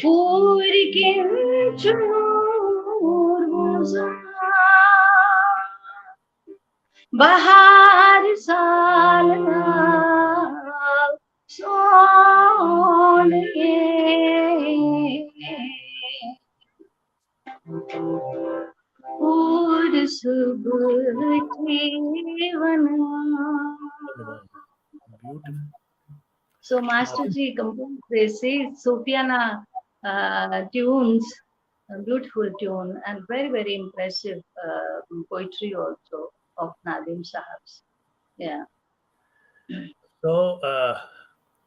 पूर किंचुनूर मुसा बहार सालना सोन ये पूर सुबह जीवनवा. Beautiful. So Master Ji composed this Sufiana tunes, a beautiful tune, and very, very impressive poetry also of Nadim Sahab's. Yeah. So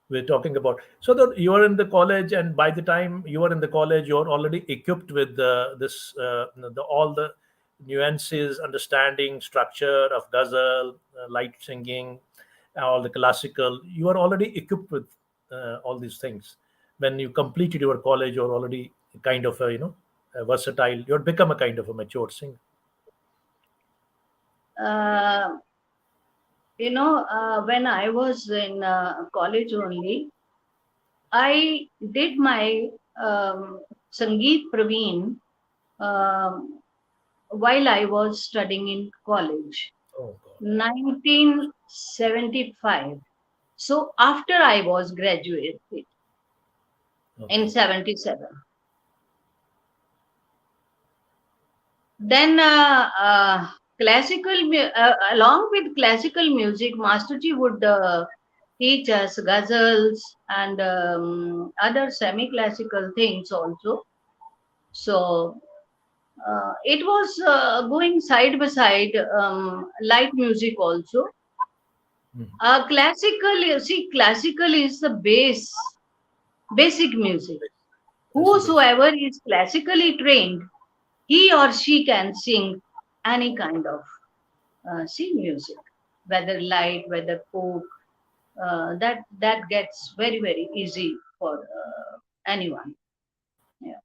we're talking about, so that you are in the college, and by the time you are in the college, you're already equipped with this all the nuances, understanding, structure of ghazal, light singing, all the classical. You are already equipped with all these things. When you completed your college, you're already kind of a versatile. You've become a kind of a mature singer. Uh, when I was in college only, I did my Sangeet Praveen um, while I was studying in college, Oh God. 1975. So after I was graduated in Okay. 77. Then along with classical music, Masterji would teach us ghazals and other semi-classical things also. So it was going side by side, light music also. Mhm. Classical is the basic music. That's the basic. Whosoever is classically trained, he or she can sing any kind of music, whether light, whether folk. That gets very very easy for anyone. Yeah.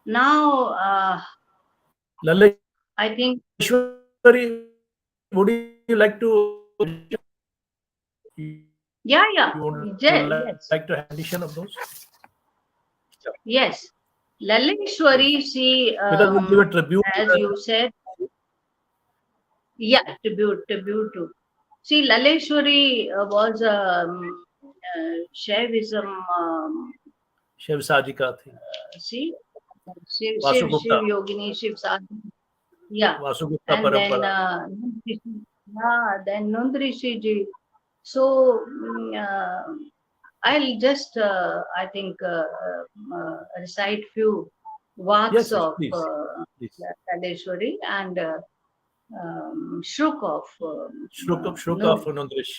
Now, I think, Laleshwari, would you like to yeah, you yeah, would like to have yes, rendition of those? yes. Please, Laleshwari, she, because we'll give a tribute to as the. you said, yeah, tribute to. See, Laleshwari was Shaivism. Shiv Sajika thi. See, Shiv Vasugupta. Yogini, Shiv Sadhu. Yeah, Vasugupta and then Parampara. Nundrishi ji. So I'll just I think recite few Yes, works yes, of please. Please. Kaleshwari and Shruk of Shruka Nund. Funundrish.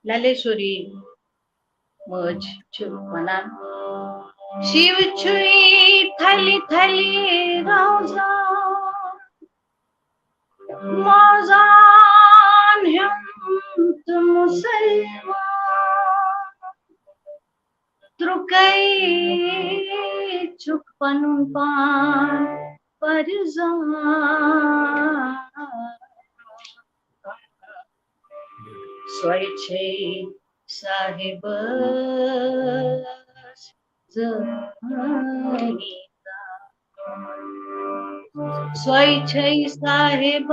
Laleshwari Moj Chupana Shiv Chui Thali Thali Rauza Mazan Hum Musalman Trukai Chuk Panumpan Parizan Swaichai Sahib Zanita Swaichai Sahib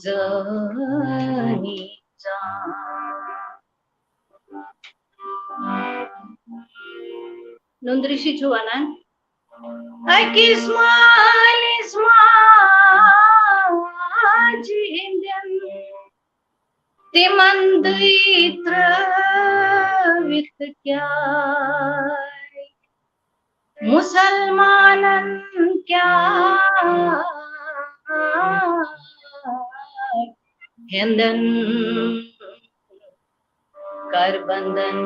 Zanita Nundrishi Chuanan Aki smile Indian Timanditra Vitkya मुसलमानन क्या हिंदन कर बंधन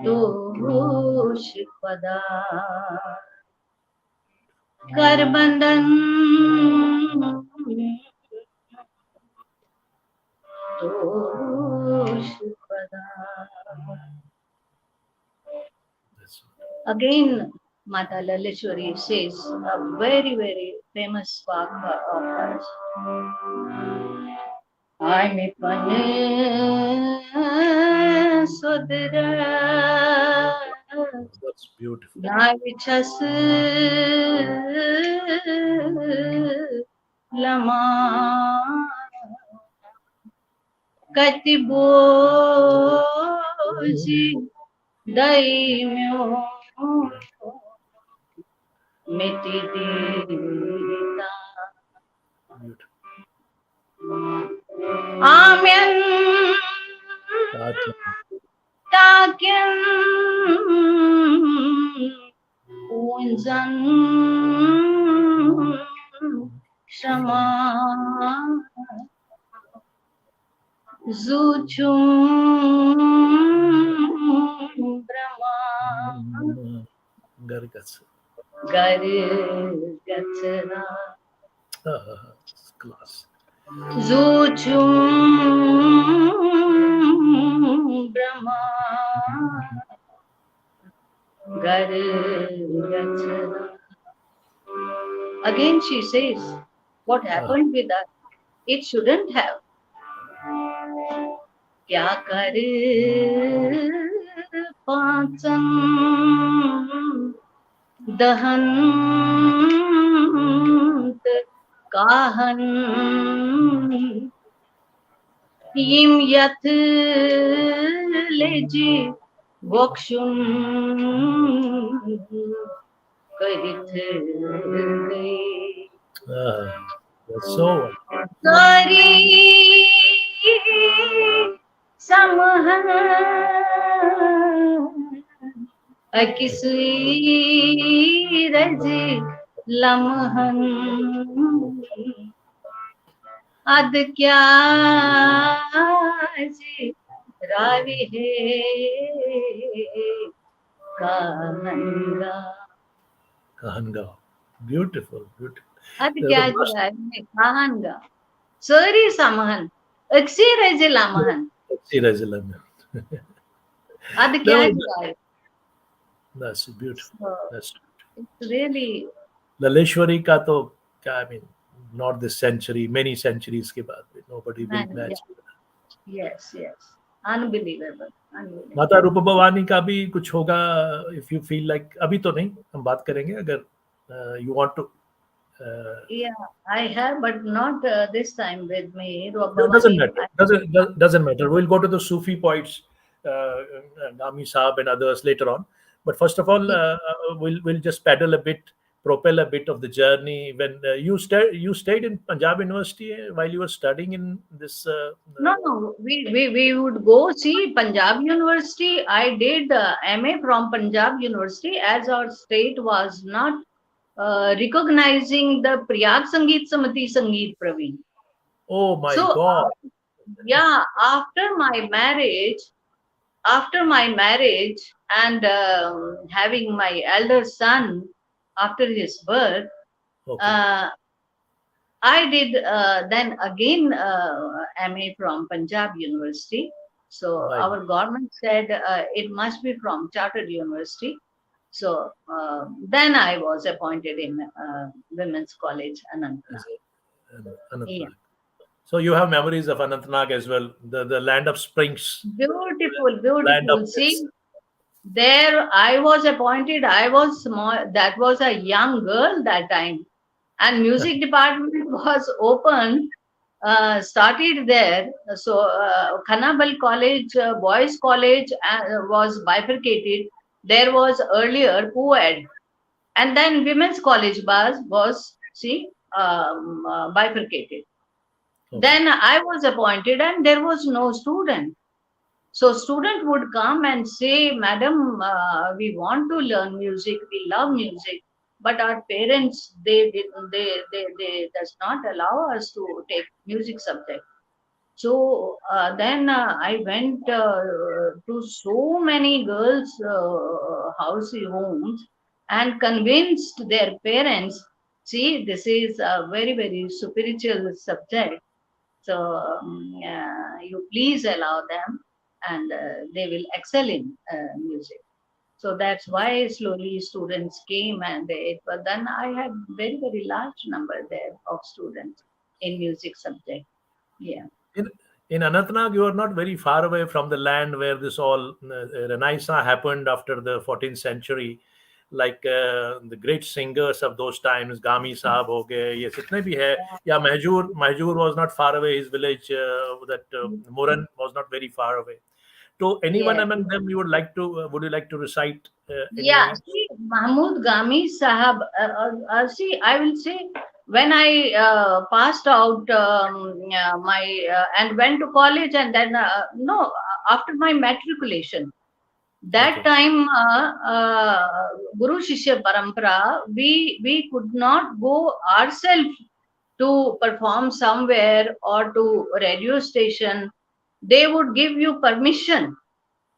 दोष पदा कर बंधन दोष पदा. Again, Mata Laleshwari says a very, very famous vaka of hers. Aine pane sudra That's beautiful. navichas lama कति बोझी दैम्यो मिटि दीता आम्यन ताक्यन unzan shama zuchum brahma gargatsana class zuchum brahma gargatsana. Again she says, what happened with us? It shouldn't have. क्या कर पाचन दहन काहन Yim यथ lazy वक्षुन कहित गई. so करी समहन अकिसुई रज लमहन अद क्या जी रावी है कहनगा. beautiful अद क्या जी रावी है कहनगा. सरी समहन अक्सी रज लमहन अद क्या जी Ravi. That's beautiful. That's it's really Laleshwari ka to kya, I mean, not this century, many centuries ke baad nobody will match. Yes, unbelievable. माता रूप भवानी का भी कुछ होगा, if you feel like. अभी तो नहीं, हम बात करेंगे अगर you want to. Yeah, I have, but not this time with me. Doesn't matter. Doesn't matter. We'll go to the Sufi poets, Nami Saab and others later on. But first of all, we'll just propel a bit of the journey. When you stayed in Punjab University while you were studying in this. No. We would go see Punjab University. I did MA from Punjab University, as our state was not recognizing the Priyag Sangeet Samiti Sangeet Praveen. Oh my God! Yeah, after my marriage and having my elder son after his birth, okay. I did then again MA from Punjab University. So our government said it must be from Chartered University. So then I was appointed in Women's College, Anantnag. Yeah. So you have memories of Anantnag as well, the land of springs. Beautiful. See, there I was appointed. I was small. That was a young girl that time, and music department was opened. Started there. So Khanabal College, Boys College was bifurcated. There was earlier co-ed, and then Women's College was bifurcated. Okay. Then I was appointed, and there was no student. So student would come and say, "Madam, we want to learn music. We love music, but our parents they does not allow us to take music subject." So then I went to so many girls' homes and convinced their parents, see, this is a very, very spiritual subject. So you please allow them, and they will excel in music. So that's why slowly students came, and but then I had very, very large number there of students in music subject. Yeah. In Anantnag, you are not very far away from the land where this all Renaissance happened after the 14th century. like the great singers of those times, Gami Sahab ho gaye, ye jitne bhi hai, yeah, Mahjur was not far away, his village, that Muran was not very far away. So anyone Yes. among them you would like to would you like to recite any? Yeah, see, Mahmood Gami Sahab, see, I will say, when I passed out my and went to college, and then no, after my matriculation, that Okay. time Guru Shishya Parampara, we could not go ourselves to perform somewhere or to radio station. They would give you permission.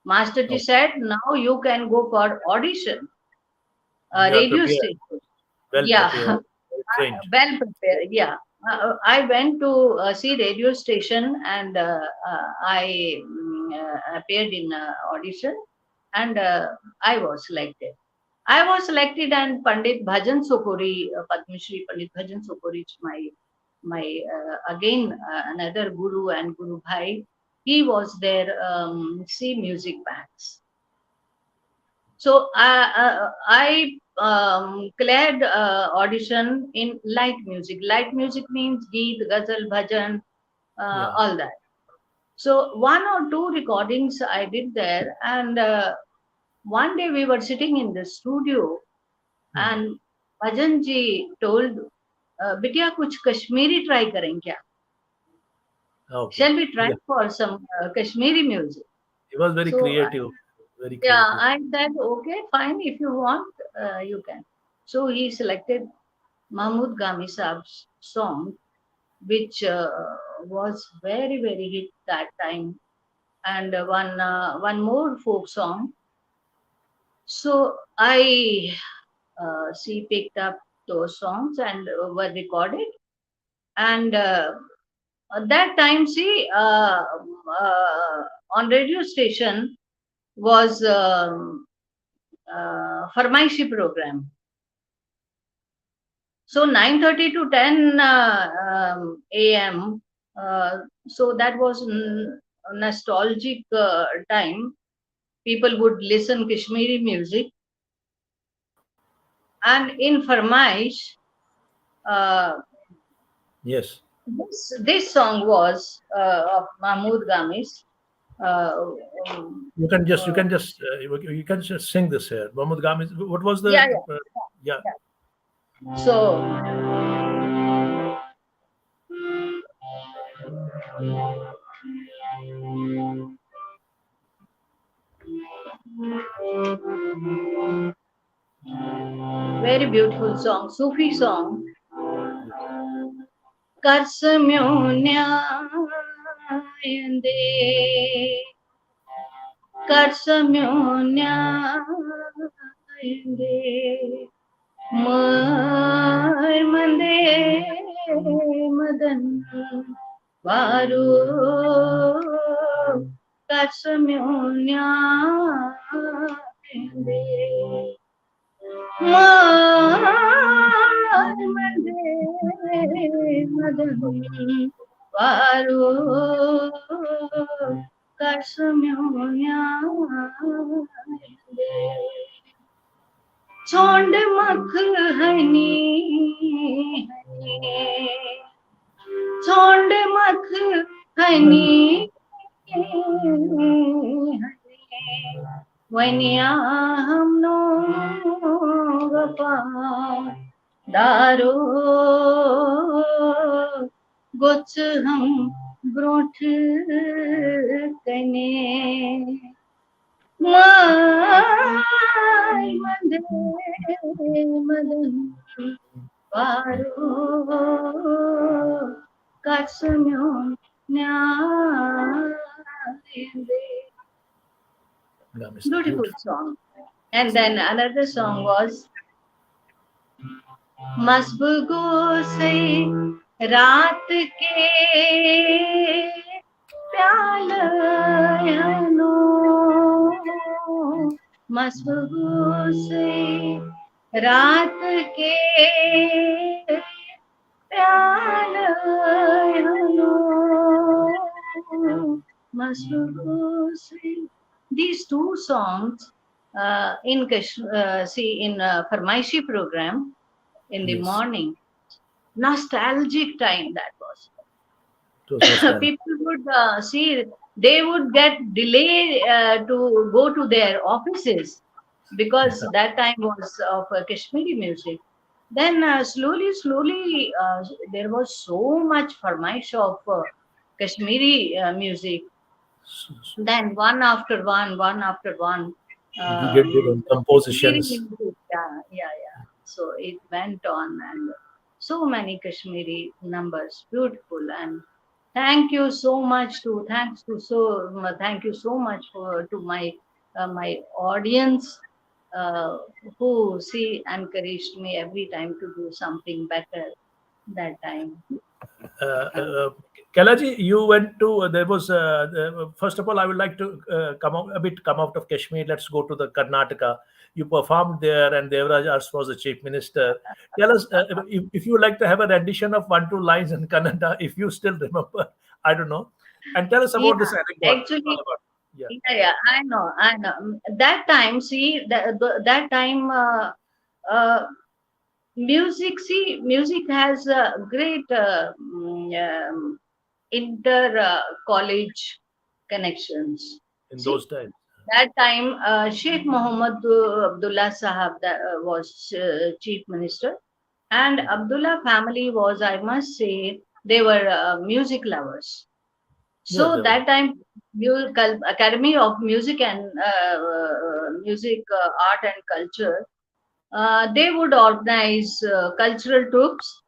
Masterji Oh, said, now you can go for audition, and you are radio prepared, station. well Yeah, prepared, well trained. well prepared. Yeah, I went to see radio station, and I appeared in audition, and I was selected. I was selected, and Pandit Bhajan Sokori, Padma Shri Pandit Bhajan Sokori, my again another guru and Guru Bhai. He was there. See music bands. So I cleared audition in light music. Light music means Geet, Ghazal, Bhajan, Yeah. all that. So one or two recordings I did there, and one day we were sitting in the studio, Hmm. and Bhajan ji told, "Bitya, kuch Kashmiri try करें क्या? Okay. Shall we try Yeah. for some Kashmiri music?" He was very So creative. Very yeah, creative. I said, okay, fine. If you want, you can. So he selected Mahmood Gami Saab's song, which was very, very hit that time, and one more folk song. So I she picked up those songs and were recorded. And at that time, see, on radio station was Farmaishi program. So 9:30 to 10 a.m. So that was nostalgic time. People would listen Kashmiri music, and in Farmaish, uh, Yes. this song was of Mahmood Gami's. Uh, um, You uh, can just you can just sing this here. Mahmoud Gami. What was yeah, the? Yeah. yeah. So very beautiful song, Sufi song. Karsamyonayande, Karsamyonayande, Mande Madan Varu Karsamyonayande, Mande Madan Varu Karsamyonayande, छोंड मख हनी हनी, छोंड मख हनी हनी, वनिया हम no गपा दारो गुच हम ब्रोठ कने Mai Mande Madan Varu Karsamyon Nyayande. Gami. Beautiful Beautiful. song. And then another song was Masbugo se Raat ke प्यालयनो मसबूब से रात के प्यालयनो मसबूब से. These two songs in Farmaishi program in the Yes, morning. Nostalgic time that was. it was nostalgic. People would see, they would get delay to go to their offices because that time was of Kashmiri music. Then slowly, there was so much farmaish of Kashmiri music. Then one after one, We get given Kashmiri compositions. music. Yeah. So it went on, and so many Kashmiri numbers, beautiful. And thank you so much for to my audience who see encouraged me every time to do something better that time. Uh, Kalaji, you went to there was first of all, I would like to come out of Kashmir. Let's go to the Karnataka. You performed there, and Devraj Ars was the chief minister. Tell us if you would like to have a rendition of one two lines in Kannada, if you still remember. I don't know, and tell us about this yeah, anecdote. All actually, about yeah. yeah, I know. That time, see, that time, uh, music has a great inter college connections. In See, those times. that time, Sheikh Mohammed Abdullah Sahab was chief minister, and Abdullah family was, I must say, they were music lovers. Yes, So there was. that time, Academy of Music and Music Art and Culture, they would organize cultural troops,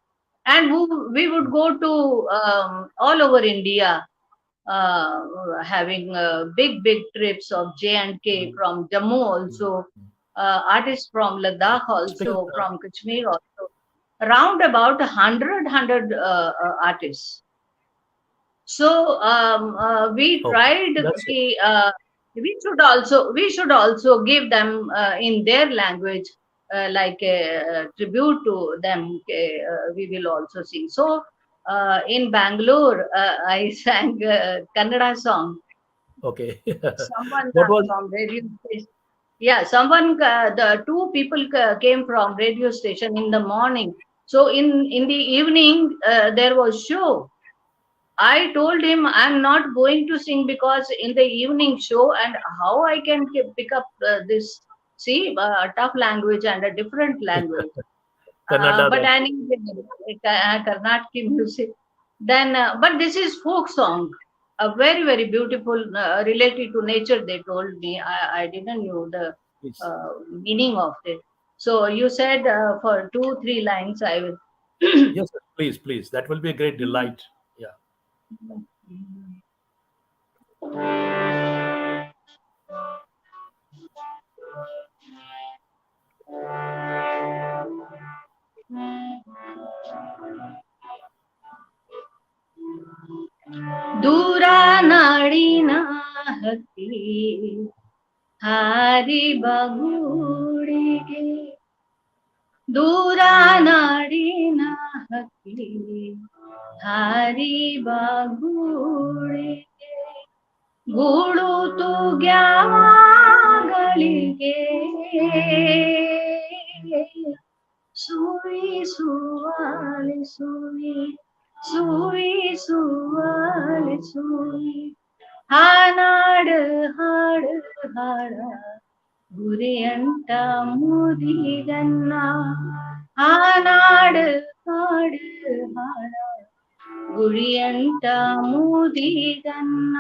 and we would go to all over India, uh, having big trips of J&K, from Jammu also, artists from Ladakh Speaking, also, from Kashmir also, around about 100 artists. So we okay, tried, that's it. we should also give them in their language, like a tribute to them. We will also sing. So in Bangalore, I sang a Kannada song. Okay. Someone What was from radio station. Yeah, the two people came from radio station in the morning. So in the evening, there was show. I told him I'm not going to sing because in the evening show, and how I can pick up this, see, tough language and a different language. Kannada? But That's I need Karnataki music. Then, but this is folk song, a very beautiful, related to nature. They told me. I didn't know the it. meaning of it. So you said for 2 3 lines, I will. Yes, sir. Please, please. That will be a great delight. Yeah. ದೂರ ನಾಡಿನ ಹಕ್ಕಿ ಹಾರಿ ಬಗೂಡಿಗೆ, ದೂರ ನಾಡಿನ ಹಕ್ಕಿ ಹಾರಿ ಬಗೂಡಿಗೆ, ಗೂಡು ತೂಗ್ಯಾಗಳಿಗೆ ಸುವಿ ಸುವಾಲಿ ಸುವಿ ಸುವಿ ಸುವಾಲಿ ಸುವಿ, ಹಾನಾಡು ಹಾಡು ಹಾಡ ಗುರಿಯಂಟ ಮುದಿಗನ್ನ, ಹಾನಾಡು ಹಾಡು ಹಾಡ ಗುರಿಯಂಟ ಮುದಿಗನ್ನ,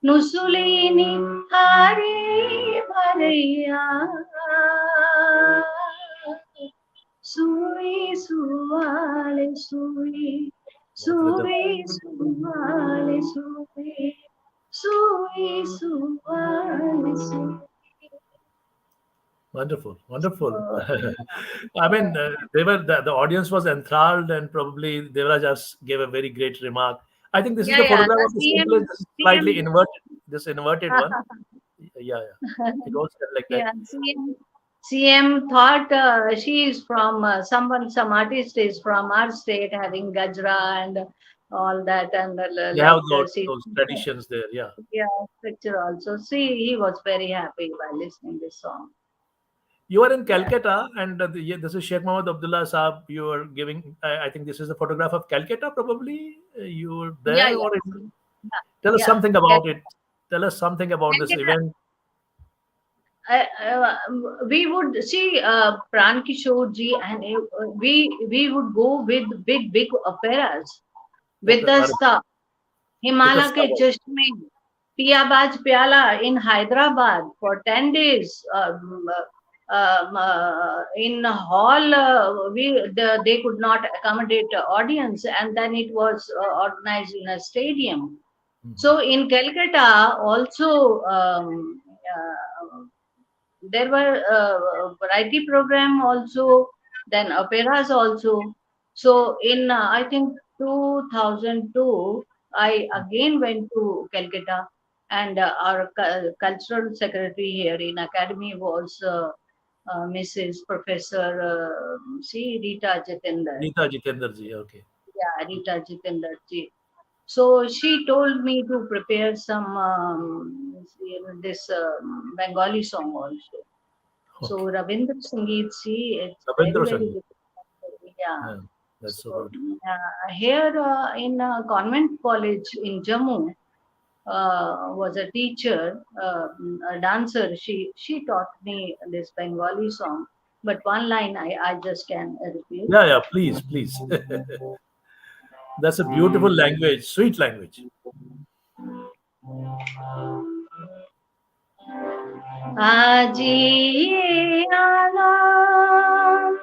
ನುಸುಳೇನಿ ಹಾರಿ ಬರಯ್ಯ, ಸುವಿ ಸುವಾಲೆ ಸುವಿ What with the ಸುವಿ ಸುವಾಲೆ ಸುವಿ ಸುವಿ ಸುವಾಲೆ ಸುವಿ. wonderful, So, wonderful. I mean, they were the audience was enthralled, and probably Devraj just gave a very great remark. I think this is yeah, the yeah, photograph the of the same place. CM, This is slightly CM, inverted. This inverted one. Yeah, yeah. It was like that. yeah, CM. CM thought she is from some artist is from our state having gajra and all that, and They have she, those traditions there. Yeah. yeah, picture also. See, he was very happy while listening this song. You are in Yeah, Calcutta, and yeah, this is Sheikh Mohammed Abdullah Saab. You are giving. I think this is a photograph of Calcutta. Probably you were yeah, there, or yeah, yeah. tell us Yeah. something about it. Tell us something about this Calcutta, event. we would see Pran Kishore ji, and we would go with big operas with Okay, the star. with the Himala ke star. Chashme, Piyabaj Pyala in Hyderabad for 10 days. In a hall, they could not accommodate audience, and then it was organized in a stadium. Mhm. So in Calcutta, also there were variety program also, then operas also. So in I think 2002, I again went to Calcutta, and our cultural secretary here in academy was Mrs. Professor Rita Jitendra. Rita Jitendra ji. Okay. Yeah, Rita Jitendra ji. So she told me to prepare some this Bengali song also. So Okay. Rabindra Sangeet, see, it's very, Rabindra very Sangeet. difficult. Yeah. Yeah, that's so So beautiful. here in convent college in Jammu was a teacher, a dancer. She taught me this Bengali song. But one line I just can repeat. Yeah, yeah. Please, please. That's a beautiful language, sweet language. Aji anand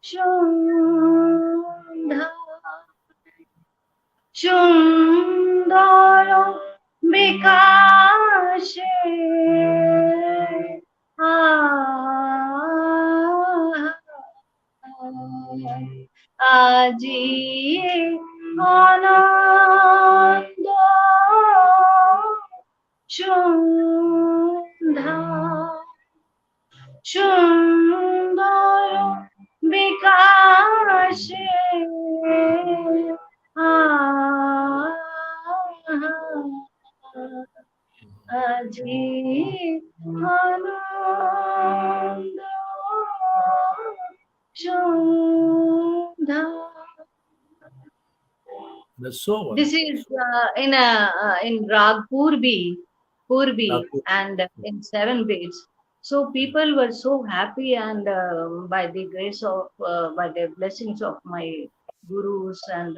sundha সুন্দর বিকাশে আজি আনন্দ সন্ধ্যা সুন্দর বিকাশে আজি আনন্দ সন্ধ্যা. That's so This wonderful. is in Rag Purbi, Nagpur. and in 7 beats. So people were so happy, and by the grace of, by the blessings of my gurus and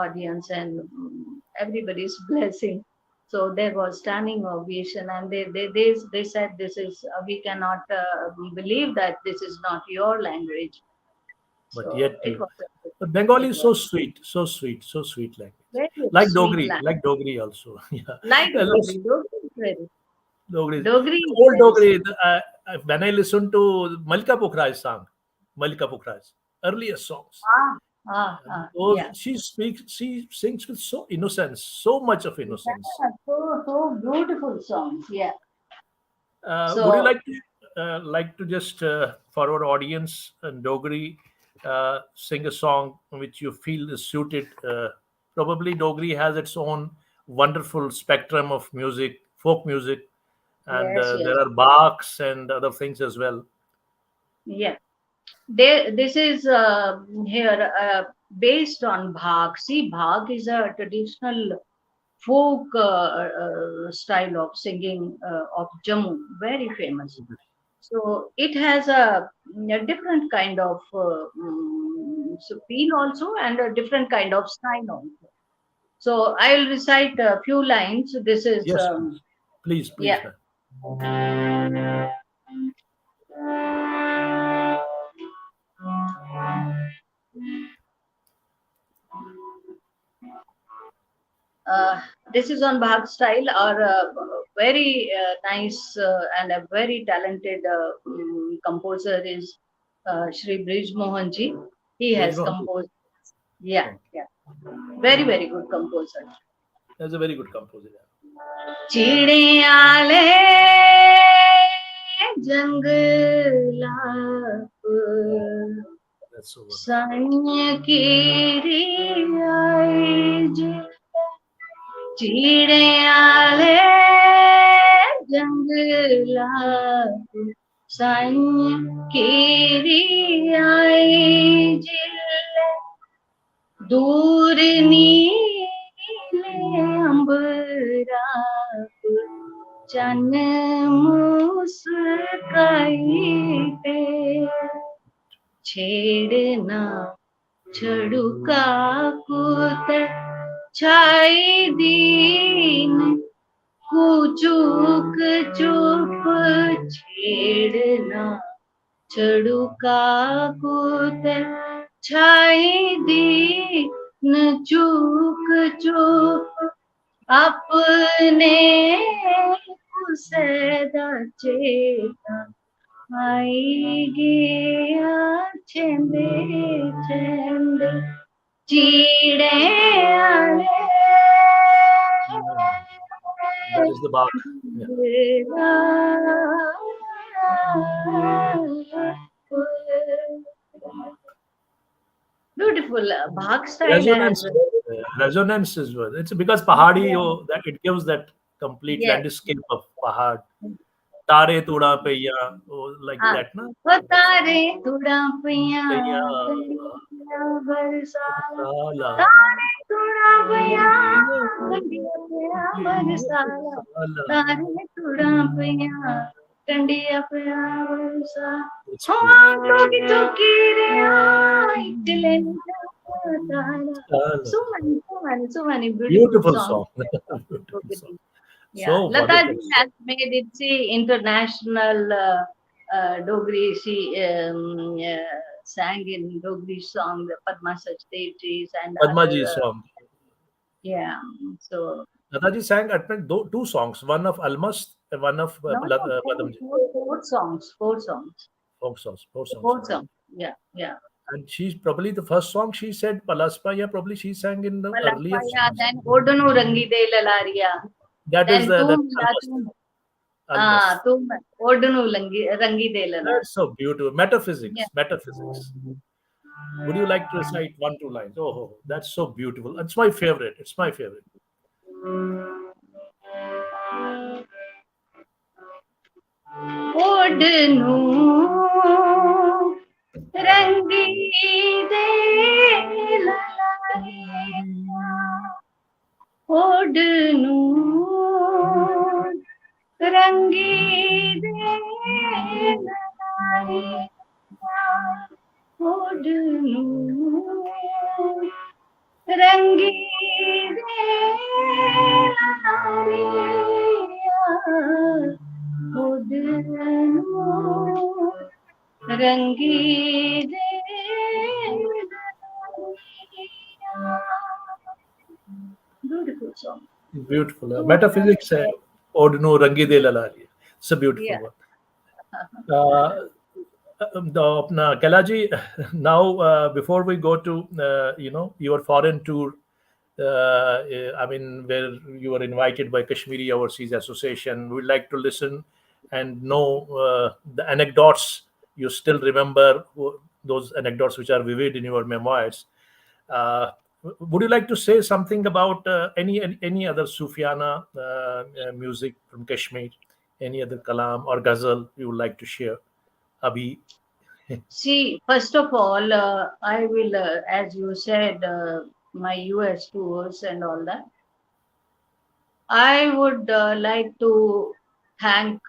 audience and everybody's blessing. So there was standing ovation, and they said, "This is we cannot believe that this is not your language." But So yet it you. was But Bengali it is was so sweet, so sweet, so sweet language. very sweet language. Like Dogri also. Yeah. Like Let's Dogri is very Dogri. Dogri The is old very Dogri. sweet. When I listen to Malika Pokhraj's song, Malika Pokhraj's earliest songs, Yeah. she sings with so innocence, so much of innocence. Yeah, so beautiful songs. Yeah. Would you So like to just for our audience and Dogri sing a song which you feel is suited? Probably Dogri has its own wonderful spectrum of music, folk music, and yes, yes, there are barks and other things as well. yeah. This is here based on Bhag. See, Bhag is a traditional folk style of singing of Jammu, very famous. So it has a different kind of so feel also, and a different kind of style also. So I will recite a few lines. This is Yes, please, please, yeah. please, ma'am. This is on Bhag style, or very nice and a very talented composer is Shri Brij Mohan ji. He has Brajmohan, composed. Yeah, okay. yeah. Very, very good composer. That's a very good composer. Yeah. चिड़िया ले जंगलाप That's so wonderful. सैन्य केरी आई चिड़े आले जंगलाप सैन्य केरी आई दूर नीले अंबराप चन मुस्काई पे छेड़ना छड़ुका कुत छाई दीन कुचुक चुप छेड़ना छड़ुका कुत छाई दीन चुक चुप अपने कुसदा चेता आई गया चंदे चंदे चीड़े आले That is the bark. Yeah. Beautiful Bhag style has Resonance is well. It's because Pahadi, oh, that it gives that complete yes. landscape of Pahad. Tare Tuda Paya, oh, like हाँ that, na? तारे तुड़ा पिया Paya, कंडिया बरसाला Sala. तारे तुड़ा पिया कंडिया बरसाला तारे तुड़ा पिया कंडिया पिया बरसाला It's हाँ टोकी टोकी रे इटले तारा beautiful. so many beautiful Beautiful songs. song. Beautiful song. Yeah, So Lata wonderful ji song. has made it international Dogri. She sang in Dogri song, the Padma Sachdev ji's and Padmaji other. song. Yeah, so Lataji sang at least two songs, one of Almast and one of no, no, Padamji. four songs, Four songs. four songs. Yeah, yeah. And she's probably the first song she said Palaspaya, probably she sang in the earlier Malapaya, songs. then Odonu Rangi de Lalaria, That is then that Tum Latum. Almast. Tum Odonu Rangi de Lalaria. That's so beautiful. Yeah. Metaphysics. Would you like to recite one, two lines? Oh, that's so beautiful. It's my favorite. It's my favorite. ओढ़नू रंगी दे ललारिया ओढ़नू रंगी दे ललारिया ओढ़नू रंगी दे ललारिया रंगी दे beautiful song. Beautiful. Metaphysics, Odno Rangi De Lalari. It's a beautiful Yeah. one. Kailaji, now before we go to your foreign tour, I mean, where you were invited by Kashmiri Overseas Association, we'd like to listen and know the anecdotes you still remember, those anecdotes which are vivid in your memoirs. Would you like to say something about any other Sufiana music from Kashmir, any other kalam or ghazal you would like to share? Abhi. See, first of all, I will, as you said, my US tours and all that. I would like to thank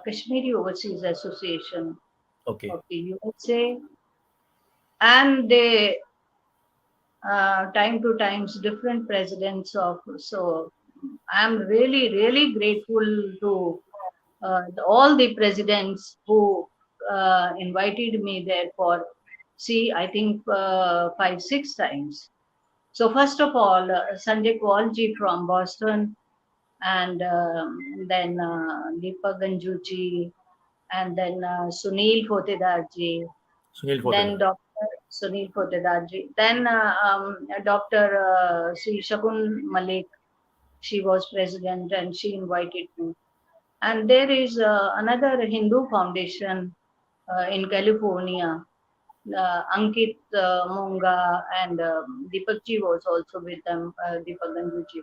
Kashmiri Overseas Association Okay. of the USA and the time to times different presidents of. So I'm really grateful to all the presidents who invited me there for, I think 5-6 times. So first of all, Sanjay Kaulji from Boston, and then Deepak Ganjuji, and then Sunil Fotedarji, Sunil then Potedar. Dr. Sunil Fotedarji, then Dr. Sri Shakun Malik. She was president and she invited me. And there is another Hindu foundation in California. Ankit Monga and Deepak ji was also with them, Deepak Ganguji. Okay.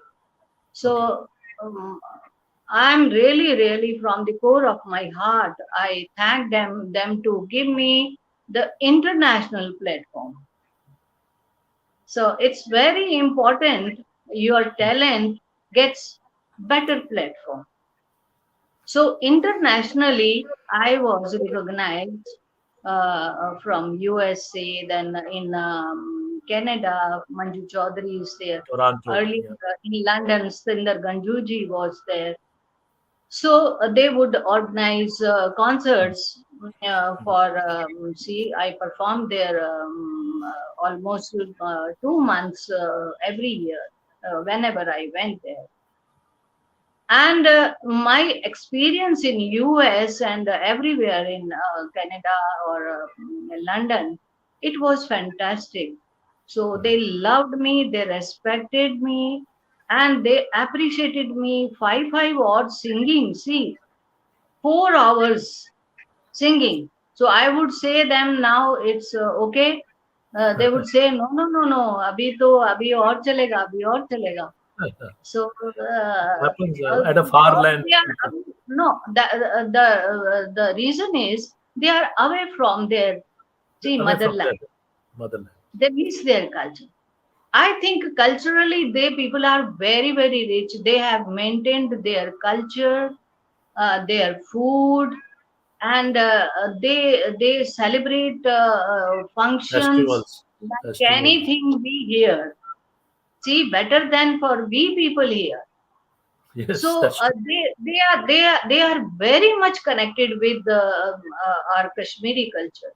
So um, I'm really, really from the core of my heart, I thank them to give me the international platform. So it's very important your talent gets better platform. So internationally, I was recognized from USA, then in Canada, Manju Chaudhary is there. Toronto. Earlier Yeah. in London, Sundar Ganjuji was there. So they would organize concerts for, see, I performed there almost 2 months every year, whenever I went there. And my experience in US and everywhere in Canada or London, it was fantastic. So they loved me, they respected me, and they appreciated me. Five odd singing. See, 4 hours singing. So I would say them now it's okay. They would say no, no, no, no. Abhi और चलेगा, अभी और चलेगा. So, Happens at a far because land. they are no, the reason is they are away from their, see, Away from motherland. their motherland. They miss their culture. I think culturally they people are very rich. They have maintained their culture, their food, and they celebrate functions Festivals. like Festivals. anything we here. See, better than for we people here. Yes, So that's true. they are very much connected with our Kashmiri culture.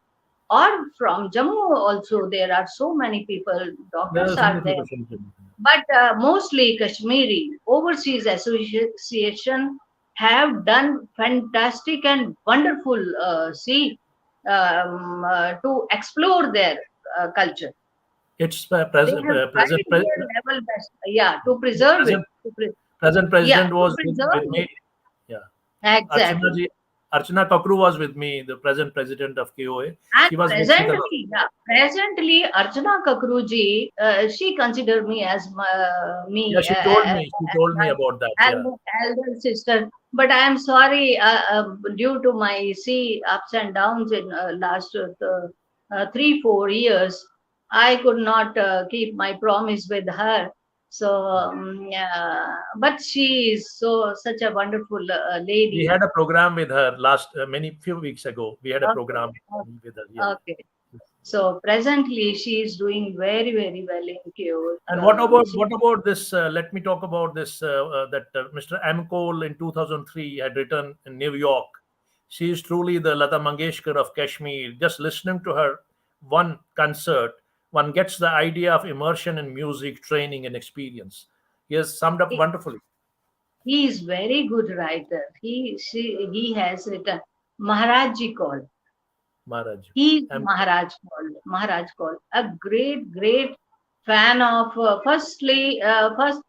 Or from Jammu also, there are so many people. There Doctors are so are many there, people celebrating. but mostly Kashmiri Overseas Association have done fantastic and wonderful. To explore their culture. It's They present. have tried their level best. Yeah, to The preserve it. present present Yeah, president to was with preserve me. it. Yeah, Archana Exactly. ji, Archana Kakru was with me, the present president of KOA. And She was working a lot. presently, Archana Kakruji, she considered me as Yeah, she told me. She as told me my about that. Yeah. elder sister. But I am sorry, due to my ups and downs in last 3-4 years, I could not keep my promise with her. So, yeah, but she is such a wonderful We lady. had a program with her last many few weeks ago. We had a Okay, program with her. Yeah. okay. So presently, she is doing very well in Kyoto. And what about this? Let me talk about this. That Mr. M. Cole in 2003 had written in New York. She is truly the Lata Mangeshkar of Kashmir. Just listening to her one concert, one gets the idea of immersion in music, training, and experience. He has summed up wonderfully. He is very good writer. He has written Maharaj Kaul. Maharaj. He is M. Maharaj Kaul. Maharaj Kaul, a great fan of. Firstly,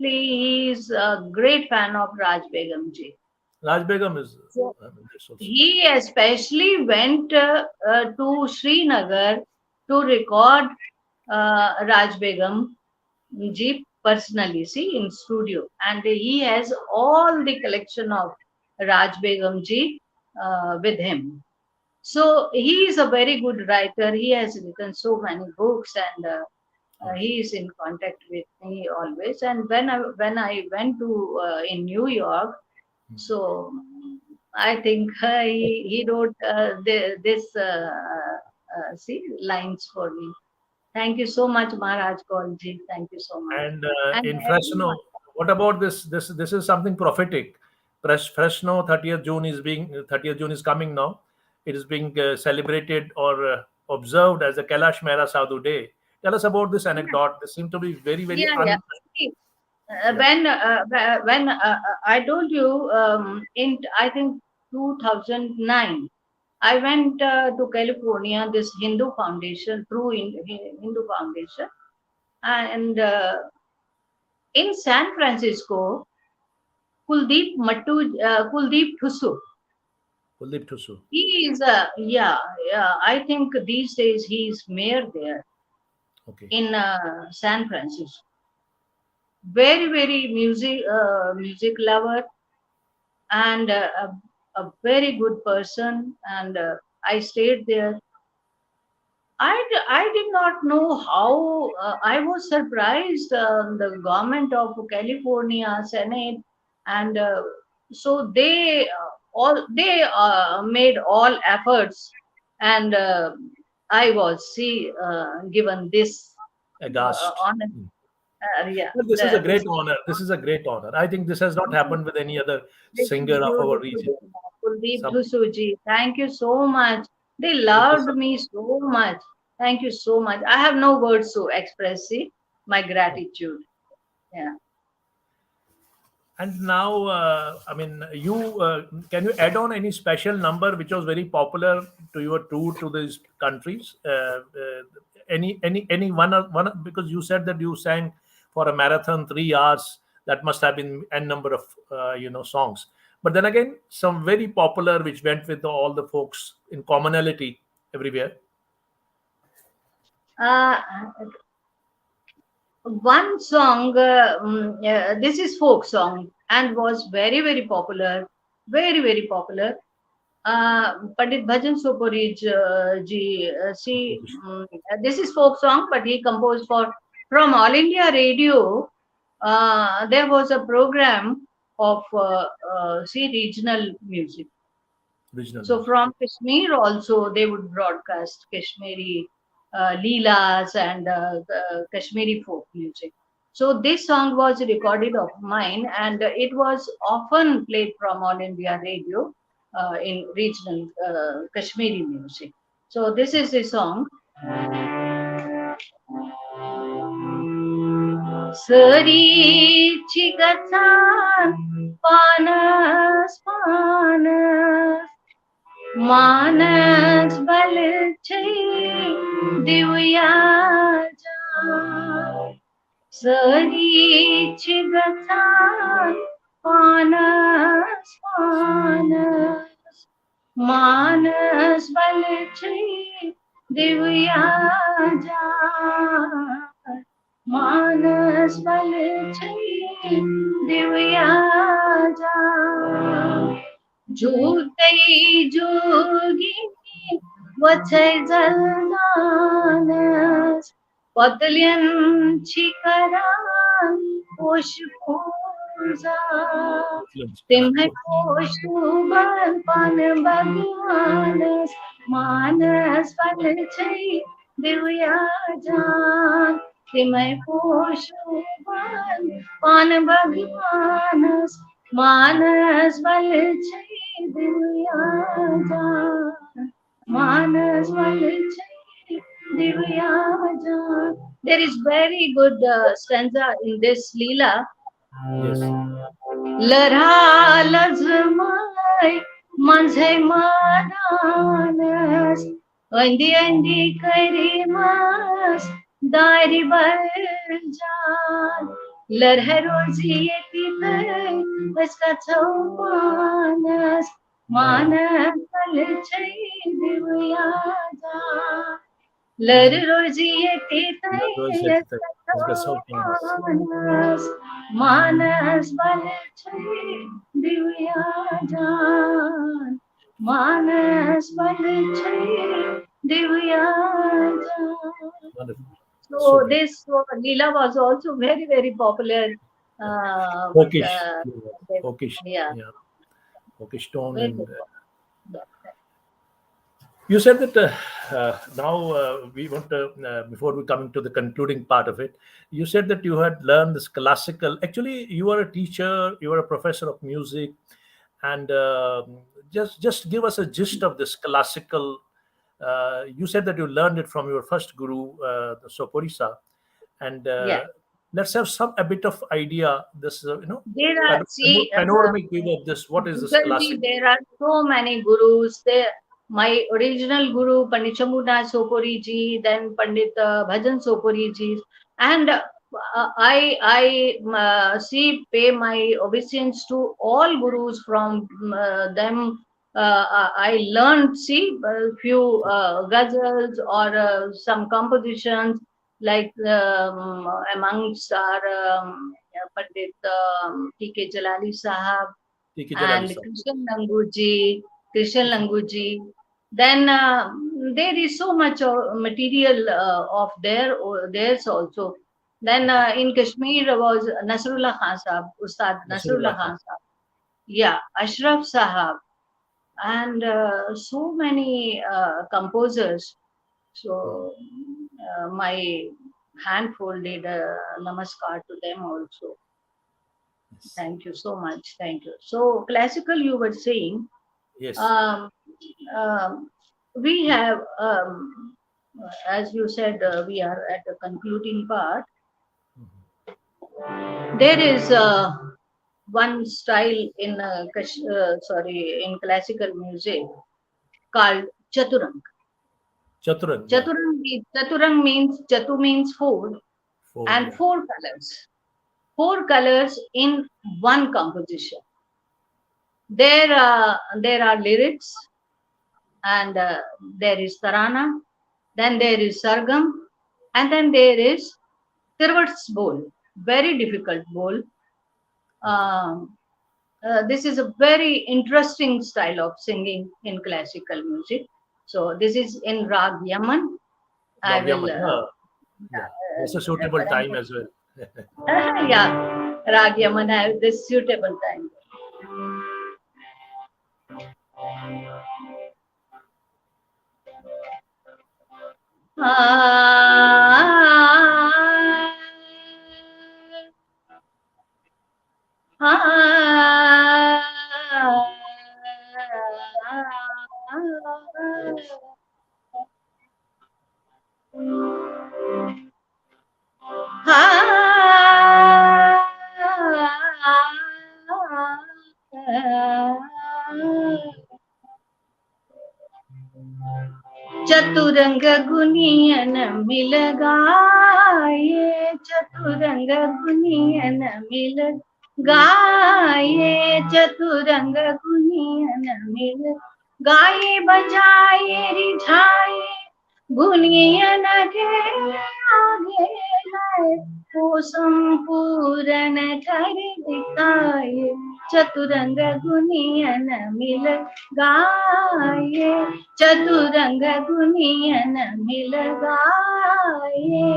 he is a great fan of Raj Begum ji. Raj Begum is So this also. he especially went to Srinagar to record Raj Begum ji personally, see, in studio. And he has all the collection of Raj Begum ji with him. So he is a very good writer. He has written so many books, and Okay. he is in contact with me always. And when I went to in New York, so I think he wrote this see lines for me. Thank you so much, Maharaj Kaulji. Thank you so much. And And in everyone, Fresno, what about this? This is something prophetic. Fresno 30th June is coming now. It is being celebrated or observed as the Kailash Mehra Sadhu Day. Tell us about this yeah, anecdote. This seems to be very yeah. See, yeah. when I told you in I think 2009, I went to California, this Hindu foundation through Hindu foundation, and in San Francisco, Kuldeep Thusu. Kuldeep Thusu. He is yeah. I think these days he is mayor there Okay. in San Francisco. Very very music lover, and a very good person. And I stayed there. I did not know how. I was surprised. The government of California Senate, and so they made all efforts, and I was given this Aghast. honor. Mm. Yeah, Well, this is a great this honor. This is a great honor. I think this has not happened with any other this is singer of our region. beautiful. Kuldeep Some, Dhusuji, thank you so much. They thank you loved so me so much. Thank you so much. I have no words to express my much. gratitude. Yeah. And now, I mean, you can you add on any special number which was very popular to your tour to these countries? Any one because you said that you sang for a marathon 3 hours. That must have been n number of songs. But then again, some very popular which went with all the folks in commonality everywhere. Uh, One song, this is folk song and was very, very popular. Very, very popular. Pandit Bhajan Sopuri ji, this is folk song, but he composed for from All India Radio. There was a program of regional music. Regional So music. from Kashmir also they would broadcast Kashmiri leelas and Kashmiri folk music. So this song was recorded of mine, and it was often played from All India Radio in regional Kashmiri music. So this is the song. Sari chigatan panas panas मानस बल दिव्या सरी चिगता पानस पानस मानस बल दिव्या मानस बल Divya Jugtai jugini vachai zaldanas Padalyan chikaran poshpuza Timhai poshuban pan bhagwanas Manas valchai divyajan Timhai poshuban pan bhagwanas Manas valchai divyajan Manas valchai divyajan. There is very good stanza in this Leela. Yes. Lara lazmai manzai madanas Andi andi karimas Dari barjan Larha rozi yetitai Vaska chaumanas Manas valchai divyajan Lar rozi yetitai Vaska chaumanas Manas valchai divyajan Manas valchai divyajan. Wonderful. So Super. this Leela was also very very popular. With, Folkish. Folkish. yeah, Yeah. Folkish tone. very And good. you said that now we want to, before we coming to the concluding part of it, you said that you had learned this classical. Actually, you are a teacher, you are a professor of music, and just give us a gist of this classical. You said that you learned it from your first guru, the Soporisa, and Yeah, let's have a bit of idea. This there are panoramic view of this. What is this Jugalji, classic? there are so many gurus. There, my original guru Pandit Chamuna Sopori ji, then Pandit Bhajan Sopori ji, and I pay my obeisance to all gurus from them. I learned a few ghazals or some compositions like amongst our Pandit T.K. Jalali Sahab T.K. Jalali and sir. Krishan Languji. Then there is so much material of theirs also. Then Okay. in Kashmir was Nasrullah Khan Sahab, Ustad Nasrullah Nasrullah Khan. Khan Sahab. Yeah, Ashraf Sahab, and so many composers. So my hand folded namaskar to them also. Yes. Thank you so much. Thank you. So classical, you were saying. Yes. Um, we have, as you said, we are at the concluding part. There is one style in classical music called chaturang. Chaturang. Yeah. Chaturang means chatu means four, Four. and Yeah. four colors in one composition. There are lyrics, and there is tarana, then there is sargam, and then there is tirvats bowl, very difficult bowl. Okay. This is a very interesting style of singing in classical music. So this is in rag Yaman. I will Ravyaman. Yeah. That's a suitable time reference. as well. Yeah, rag Yaman have this suitable time. Ah, ah, चतुरंग गुनियन मिल गाये चतुरंग गुनियन मिल गाये चतुरंग गुनियन मिल गाये बजाए रिझाए गुनियन के आगे लाए वो संपूर्ण कर दिखाए चतुरंग गुनियन मिल गाये चतुरंग गुनियन मिल गाये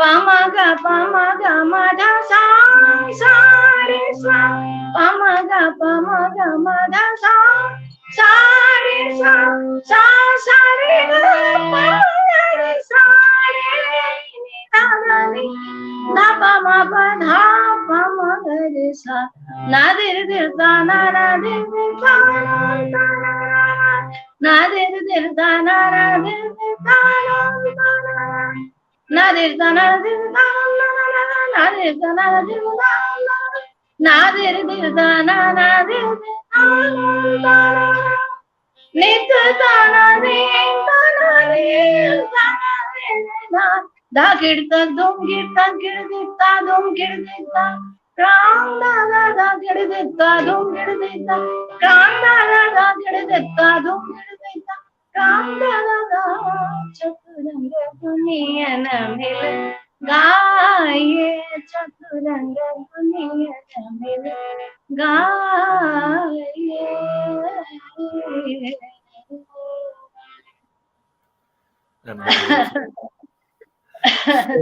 पमग मध सा सारे सा पमग मध सा सारे सा सारे ग सारे नि धा पम धा पम ग सा ना दिर दिर दा ना दिर दिर दा ना दिर दिर दा ना दिर दिर दा na dir da na dir da na dir da na dir da na dir dir da na dir da nit da na dir da na dir da da gir da dum gir da dum gir da ram da gir da dum gir da ram da gir da dum gir da चतुरंग गुनियन मिल गाये चतुरंग गुनियन मिल गाये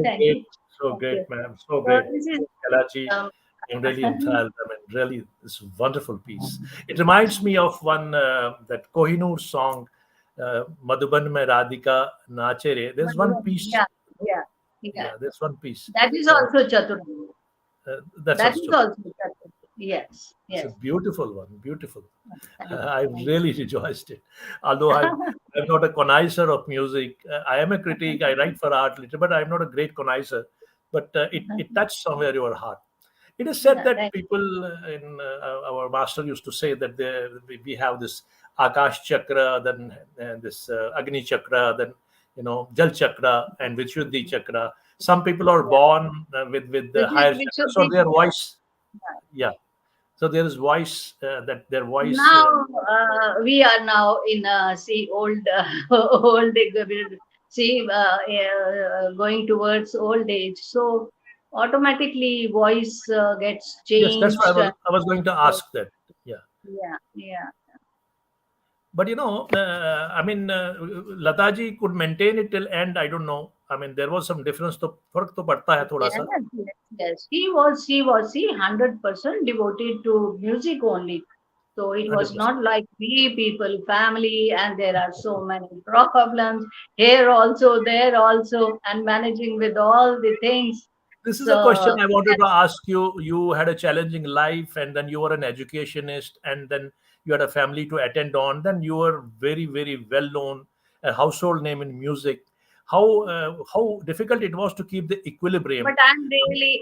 Thank you. So Okay. great, ma'am. So So great. this is Kalachi, um, I'm really enthralled. I mean, really, this wonderful piece. It reminds me of one that Kohinoor song, Madhuban mein Radhika Nache Re. There's one piece. yeah, yeah, yeah. Yeah, there's one piece. That is Uh, also chaturanga. that's That also is Chaturanga. also chaturanga. Yes, It's a yes. beautiful one. Beautiful. Thank you. I Thank really rejoiced it. Although I'm not a connoisseur of music. I am a critic. I write for art literature, but I'm not a great connoisseur. But it touched somewhere your heart. It is said that Thank people in our master used to say that we have this Akash Chakra, then this Agni Chakra, then Jal Chakra and Vishuddhi Chakra. Some people are born with the Which is higher we chakra, should so be their voice, yeah. So there is voice that their voice. now. We are now in see old old see going towards old age. So automatically voice gets Yes, that's why changed. I was going to So, ask that. Yeah. yeah, yeah. But I mean, Lataji could maintain it till end. I don't know. I mean, there was some difference. तो फर्क तो पड़ता है थोड़ा Yes, सा. yes, yes. He was 100% devoted to music only. So it was 100%. not like we people, family, and there are so many problems here also, there also, and managing with all the things. This is a question So I wanted to ask you. You had a challenging life, and then you were an educationist, and then you had a family to attend on. Then you were very, very well known, a household name in music. How difficult it was to keep the equilibrium.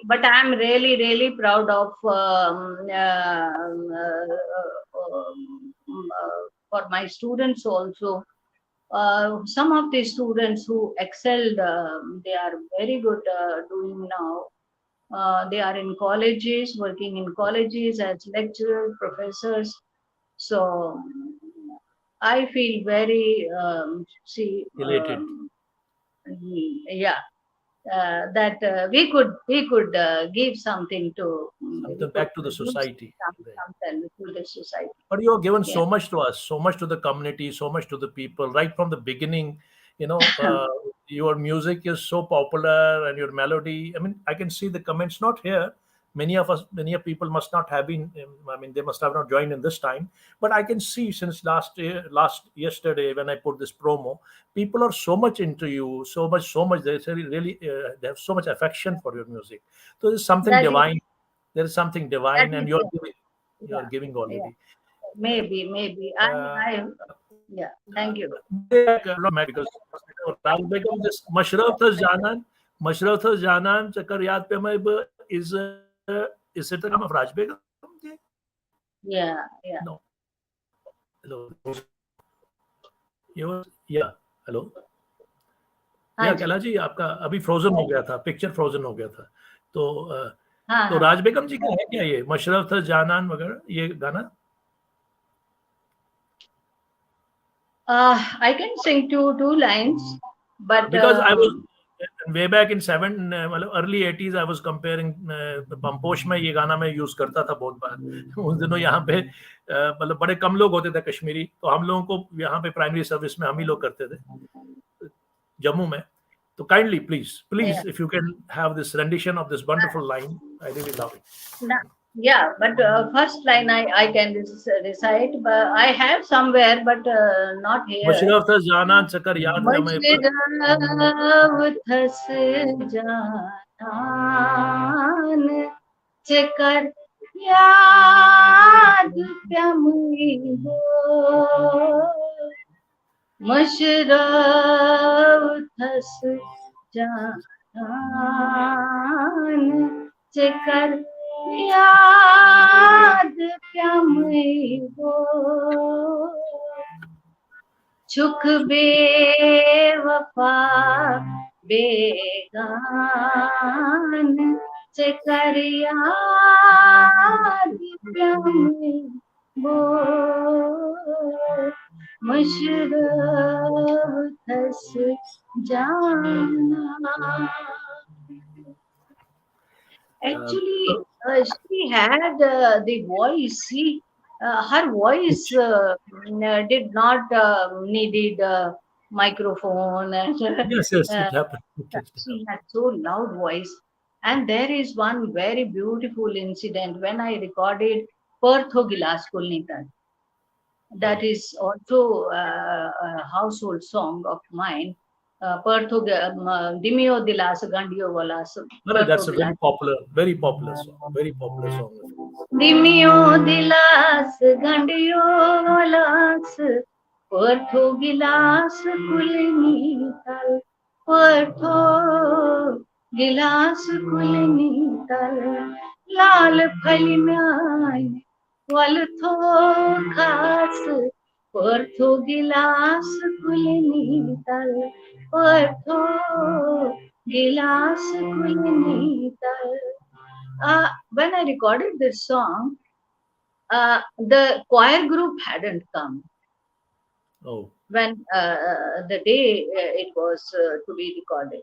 but I'm really proud of for my students also. Some of the students who excelled, they are very good doing now. They are in colleges, working in colleges as lecturers, professors. So I feel very Elated. yeah, that we could give something to we Something could back to the produce society. Right. something to the society. But you have given Yeah. so much to us, so much to the community, so much to the people right from the beginning. you know uh, your music is so popular, and your melody, I mean, I can see the comments not here. Many of people must not have been, I mean, they must have not joined in this time, but I can see since last yesterday when I put this promo, people are so much into you, so much they really they have so much affection for your music. So there's something That is divine. There is something that divine, and is you're yeah, giving yeah. already. Maybe I yeah. Thank you. Because Raul Begum, this Mashraftas Janan, Chakar Yad Pe Mai Ba is it the name of Raj Begum? Yeah, yeah. No. Hello. Yeah. Hello. हाँ या जी. कैलाश जी, आपका अभी frozen हो गया था, picture frozen हो गया था. तो हाँ तो हाँ. राज बेगम जी का है क्या ये मशरफ था जानान वगैरह ये गाना? I can sing two lines, but Because I was way back in मतलब early 80s I was comparing Pamposh में ये गाना मैं यूज करता था बहुत बार. उन दिनों यहाँ पे मतलब बड़े कम लोग होते थे कश्मीरी, तो हम लोगों को यहाँ पे प्राइमरी सर्विस में हम ही लोग करते थे जम्मू में. तो kindly please yeah. if you can have this rendition of this wonderful line, I really love it. Yeah, but first line I can recite, but I have somewhere, but not here. Musharraf था जाना चक्कर याद पे मैं Musharraf thus जानान चकर याद प्यामी हो Musharraf thus जानान चकर याद प्यामी हो छुक बेवफा बेगान चकर याद प्यामी हो मशरफ थस जाना. Actually, she had the voice. Her voice did not needed microphone, and yes it happened. she had so loud voice. And there is one very beautiful incident when I recorded Pertho Gilas Kulnitan. That is also a household song of mine. Pertho Dimio Dilas Gandio Valas. That's a very popular song. Dimio Dilas Gandio Valas. Pertho Gilas Kulnital. Pertho Gilas Kulnital. Lal Phalimai. Waltho khas Pertho Gilas Kulnital परथो गिलास कुलनी तर. When I recorded this song, the choir group hadn't come. Oh. When the day it was to be recorded,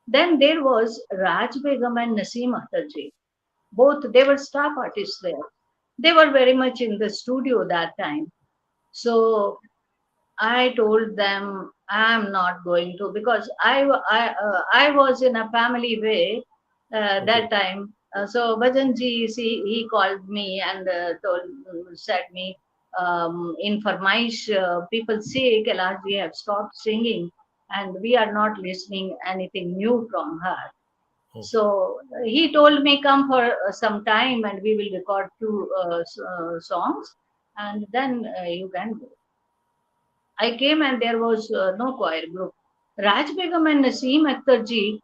then there was Raj Begum and Naseem Akhtarji. Both they were staff artists there. They were very much in the studio that time. So I told them I'm not going to, because I was in a family way that time. So Bhajanji, see, he called me and said me, in Farmaish, people say Kailash ji have stopped singing and we are not listening anything new from her. So he told me, come for some time and we will record two songs and then you can go. I came and there was no choir group. Raj Begum and Naseem Akhtarji,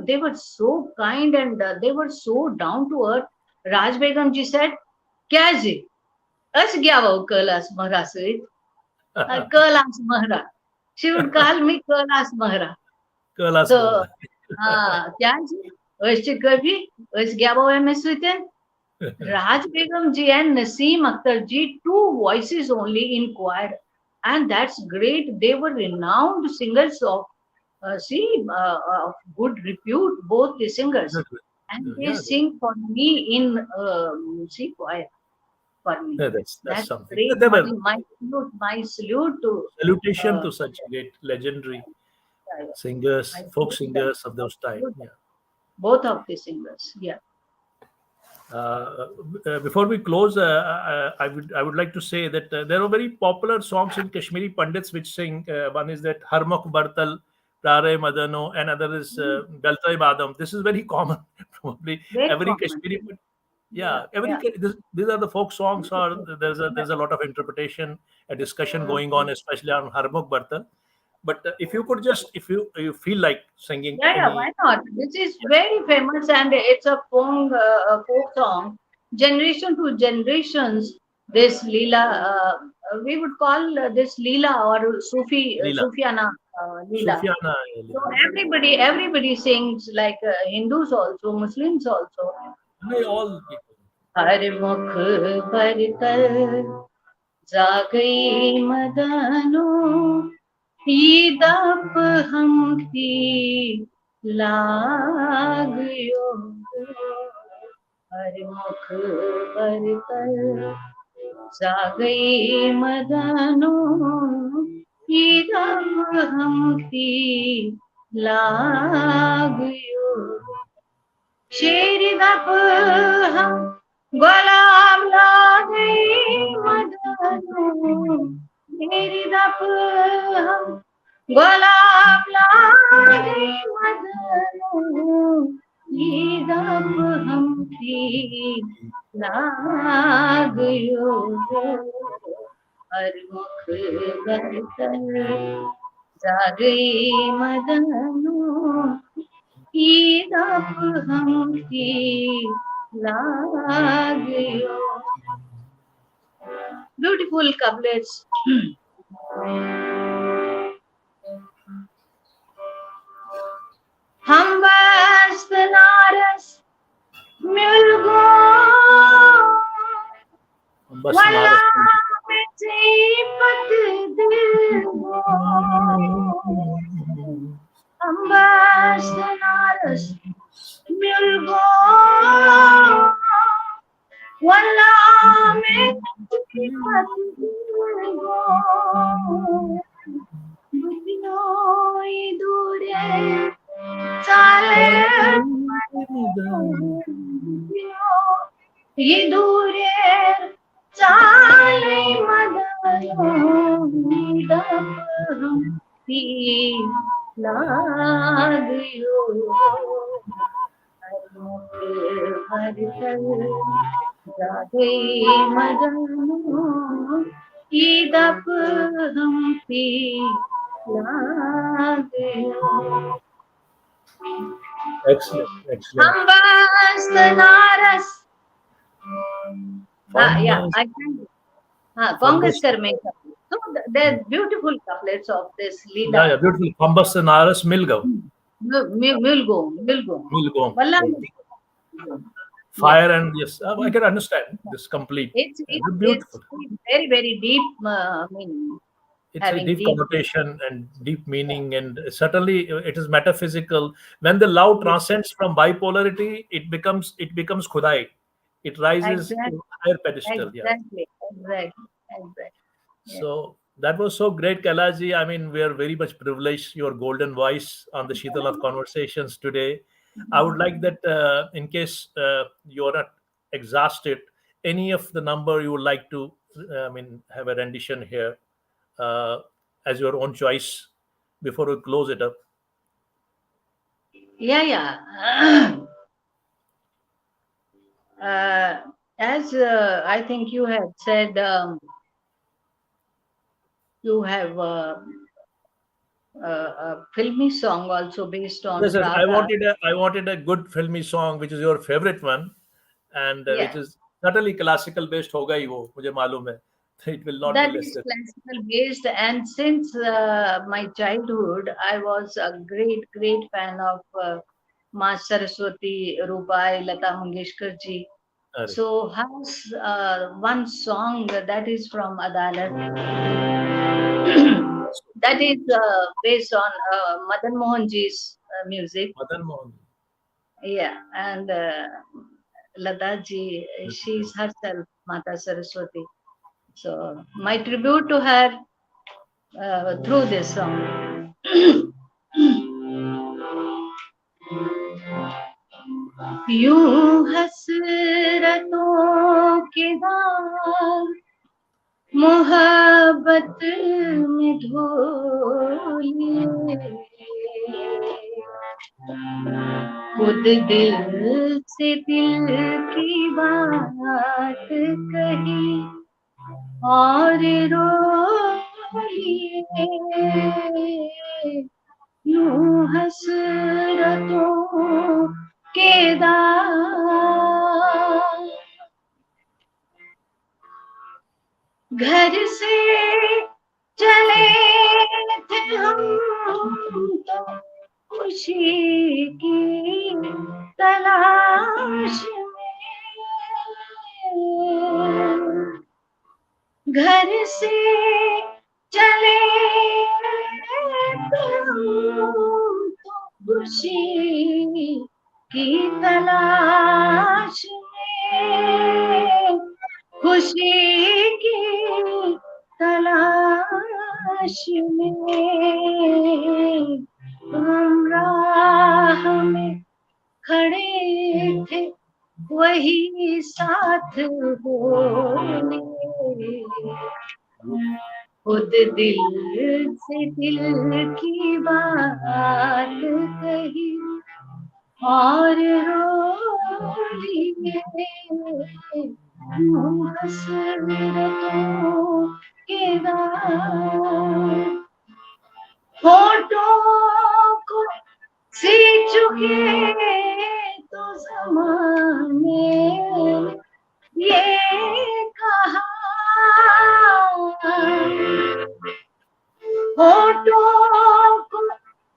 they were so kind and they were so down to earth. Raj Begum ji said, "Kya ji? As gya wo Kailash Mehra se? Kailash Mehra." She would call me Kailash Mehra. Kailash So, Mehra. kya ji? As kabhi? As gya wo MS written? Raj Begum ji and Naseem Akhtar ji, two voices only in choir, and that's great. They were renowned singers of of good repute, both the singers, and they Yeah, sing for me in choir for me. that's That's something. great. There were My salute to salutation uh, to such great legendary yeah, singers, I folk salute them. singers of those time. Salute them. Yeah. Both of the singers. Yeah. Before we close, I would like to say that there are very popular songs in Kashmiri Pandits which sing. One is that Harmuk Bartal, Prare Madano, and other is Galtai Badam. This is very common. Probably Very every common. Kashmiri, Yeah. yeah, every Yeah. these are the folk songs. Or Yeah. there's a lot of interpretation, a discussion Uh, going on, especially on Harmuk Bartal. But if you could just, if you feel like singing yeah, any, why not? This is very famous and it's a folk song. Generation to generations, this Leela, we would call this Leela or Leela, Sufiana Leela. Sufiana So Leela, everybody sings like Hindus also, Muslims also. all people. हर मुख पर तर जागई मदनो ईदप हम थी लागयो हर मुख पर तर जागई मदनो ईदप हम थी लागयो शेरी दप हम गुलाम लागे मदनो शेरी दप हम गुलाम लागे मदनो ये दप हम थी लागयो हर मुख बरतर जागे मदनो ईदप हम थी लागयो. Beautiful couplets. हम बस नारस मिल गो बस वल्ला नारस में जीपत दिल गो हम बस नारस मिल गो वल्ला में जीपत दिल गो दुनिया दूरे चाले ये दूरे चाले मदनो दप ही लागयो हर मुख भरतर जागे मदनो ये दप हम ही लागयो. Excellent, excellent. हम बस नारस From yeah, I can. Congress कर में. So They're beautiful couplets of this Yeah, Leela. yeah, beautiful. Pambas and Aras Milgo. Milgo. Milgo. Wallah. Yeah. Fire and yes, I can understand this complete. It's Beautiful. very, very deep meaning, It's a having deep deep. connotation and deep meaning, and certainly it is metaphysical. When the love transcends from bipolarity, it becomes khudai. It rises Exactly, to higher pedestal. Yeah. exactly. Yeah. So that was so great, Kailash. I mean, we are very much privileged your golden voice on the Shitalath conversations today. I would like that in case you are not exhausted, any of the number you would like to, have a rendition here uh, as your own choice before we close it up. Yeah. As I think you have said, you have a filmy song also based on Yes, yes. I raga. wanted a good filmy song, which is your favorite one, and which Yeah, is certainly classical based. होगा ही वो मुझे मालूम है. It will not be that less is than. classical based. And since my childhood, I was a great fan of Ma Saraswati, Rubai, Lata Mangeshkar ji. अरे, So, has one song that is from Adalat. That is based on Madan Mohan ji's music. Madan Mohan. Yeah, and Lata ji, she's herself Mata Saraswati. So my tribute to her through this song. यूं हसरतों के दाग मोहब्बत में ढोलिए खुद दिल से दिल की बात कही और रोलिए यूं हसरतों के दाग घर से चले थे हम तो खुशी की तलाश में घर से चले थे हम तो खुशी की तलाश में खुशी की तलाश में हम राह में खड़े थे वही साथ बोले खुद दिल से दिल की बात कही और रोलिए हसरतों के दाग होठों को सी चुके तो ज़माने ये कहा होठों को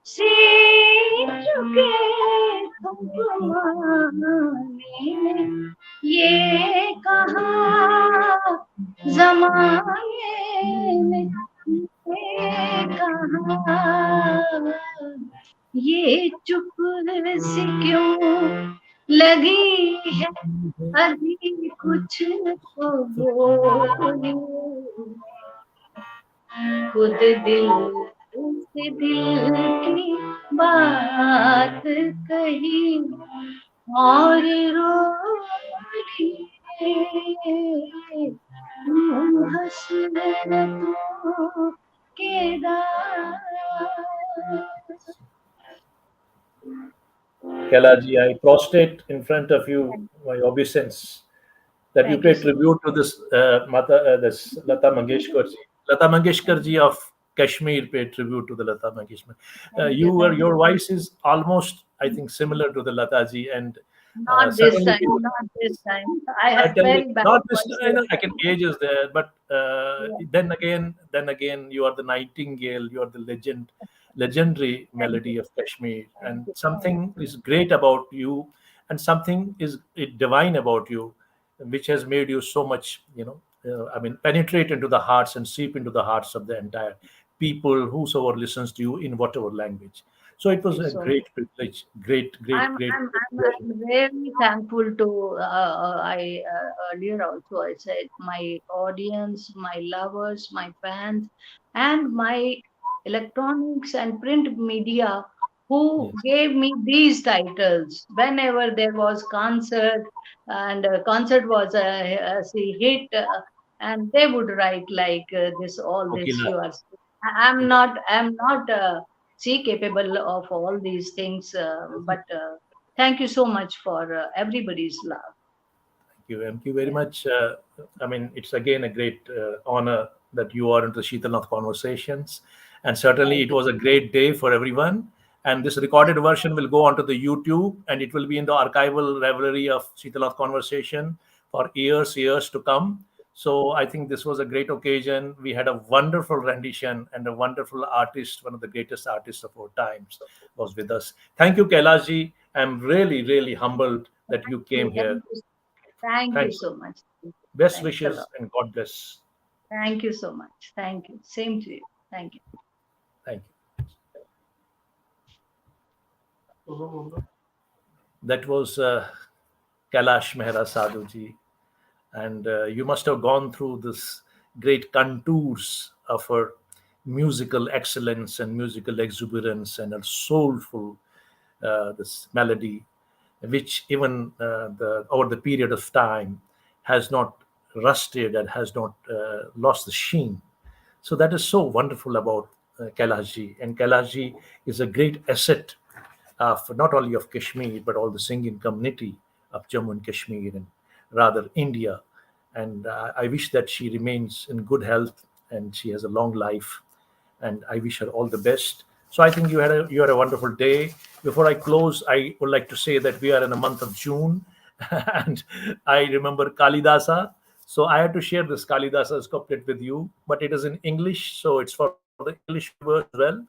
सी चुके तो ज़माने ये कहा ज़माने ने ये कहा ये चुप सी क्यों लगी है अभी कुछ तो बोले खुद दिल से दिल की बात कही और रोली हसरतों के दाग Kailash, I prostrate in front of you my obeisance that you Thank pay you so much. tribute to this Lata Mangeshkar ji. Lata Mangeshkar ji of Kashmir paid tribute to the Lata Mangeshkar. Thank you. Your voice is almost, I think, similar to the Lata ji, and Not this Certainly, time. Not this time. I tell you, Very bad not this. voice. I know I can age is there, but Yeah. then again, you are the nightingale. You are the legendary Thank you. melody of Kashmir, Thank and you. Thank something you. is great about you, and something is divine about you, which has made you so much. I mean, penetrate into the hearts and seep into the hearts of the entire people, whosoever listens to you in whatever language. So it Thank was you a so much. great privilege, great pleasure. I'm really thankful to I earlier also I said my audience, my lovers, my fans, and my electronics and print media who Yes. gave me these titles whenever there was concert and concert was a hit and they would write like this all this Okila. you are. I'm not see capable of all these things but thank you so much for everybody's love. Thank you very Yeah, much. I mean, it's again a great honor that you are into Sheetalnath Conversations. And certainly thank it you. was a great day for everyone. And this recorded version will go onto the YouTube and it will be in the archival revelry of Sheetalnath Conversation for years to come. So I think this was a great occasion. We had a wonderful rendition and a wonderful artist, one of the greatest artists of our times, was with us. Thank you, Kailash. I'm really humbled that you Thank you. came here. Thank you Thank you. so much. Best Thanks a wishes lot. and God bless. Thank you so much. Thank you. Same to you. Thank you. Thank you. That was Kailash Mehra Sadhu ji. And you must have gone through this great contours of her musical excellence and musical exuberance and her soulful this melody, which even over the period of time has not rusted and has not lost the sheen. So that is so wonderful about Kailash. And Kailash is a great asset for not only of Kashmir but all the singing community of Jammu and Kashmir and rather India. And I wish that she remains in good health and she has a long life. And I wish her all the best. So I think you had a wonderful day. Before I close, I would like to say that we are in the month of June, and I remember Kalidasa. So I had to share this Kalidasa's couplet with you, but it is in English, so it's for the English viewers as well.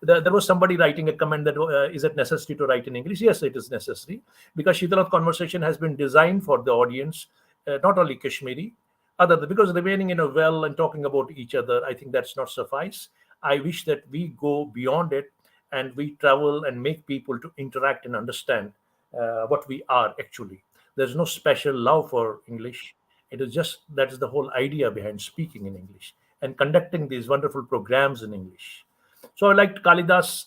There was somebody writing a comment that is it necessary to write in English? Yes, it is necessary because Shitalath conversation has been designed for the audience, not only Kashmiri, because remaining in a well and talking about each other, I think that's not suffice. I wish that we go beyond it and we travel and make people to interact and understand what we are actually. There's no special love for English. It is just that is the whole idea behind speaking in English and conducting these wonderful programs in English. So I liked Kalidas.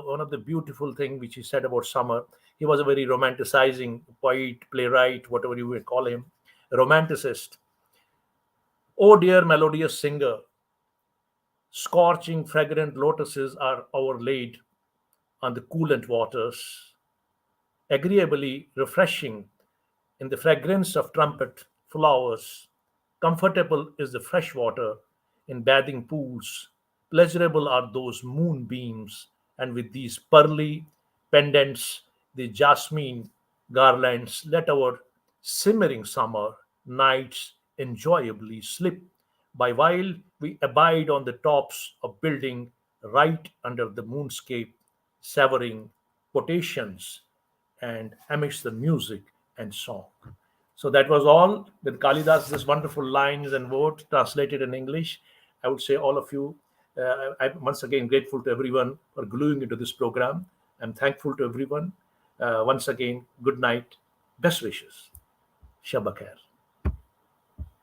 One of the beautiful thing which he said about summer. He was a very romanticizing poet, playwright, whatever you would call him, romanticist. Oh dear melodious singer, scorching fragrant lotuses are overlaid on the coolant waters, agreeably refreshing in the fragrance of trumpet flowers. Comfortable is the fresh water in bathing pools. Pleasurable are those moonbeams, and with these pearly pendants, the jasmine garlands, let our simmering summer nights enjoyably slip by while we abide on the tops of building right under the moonscape, savoring potations and amidst the music and song. So that was all with Kalidas, this wonderful lines and words translated in English. I would say all of you, I'm once again grateful to everyone for gluing into this program. I'm thankful to everyone. Once again, good night. Best wishes. Shabakher.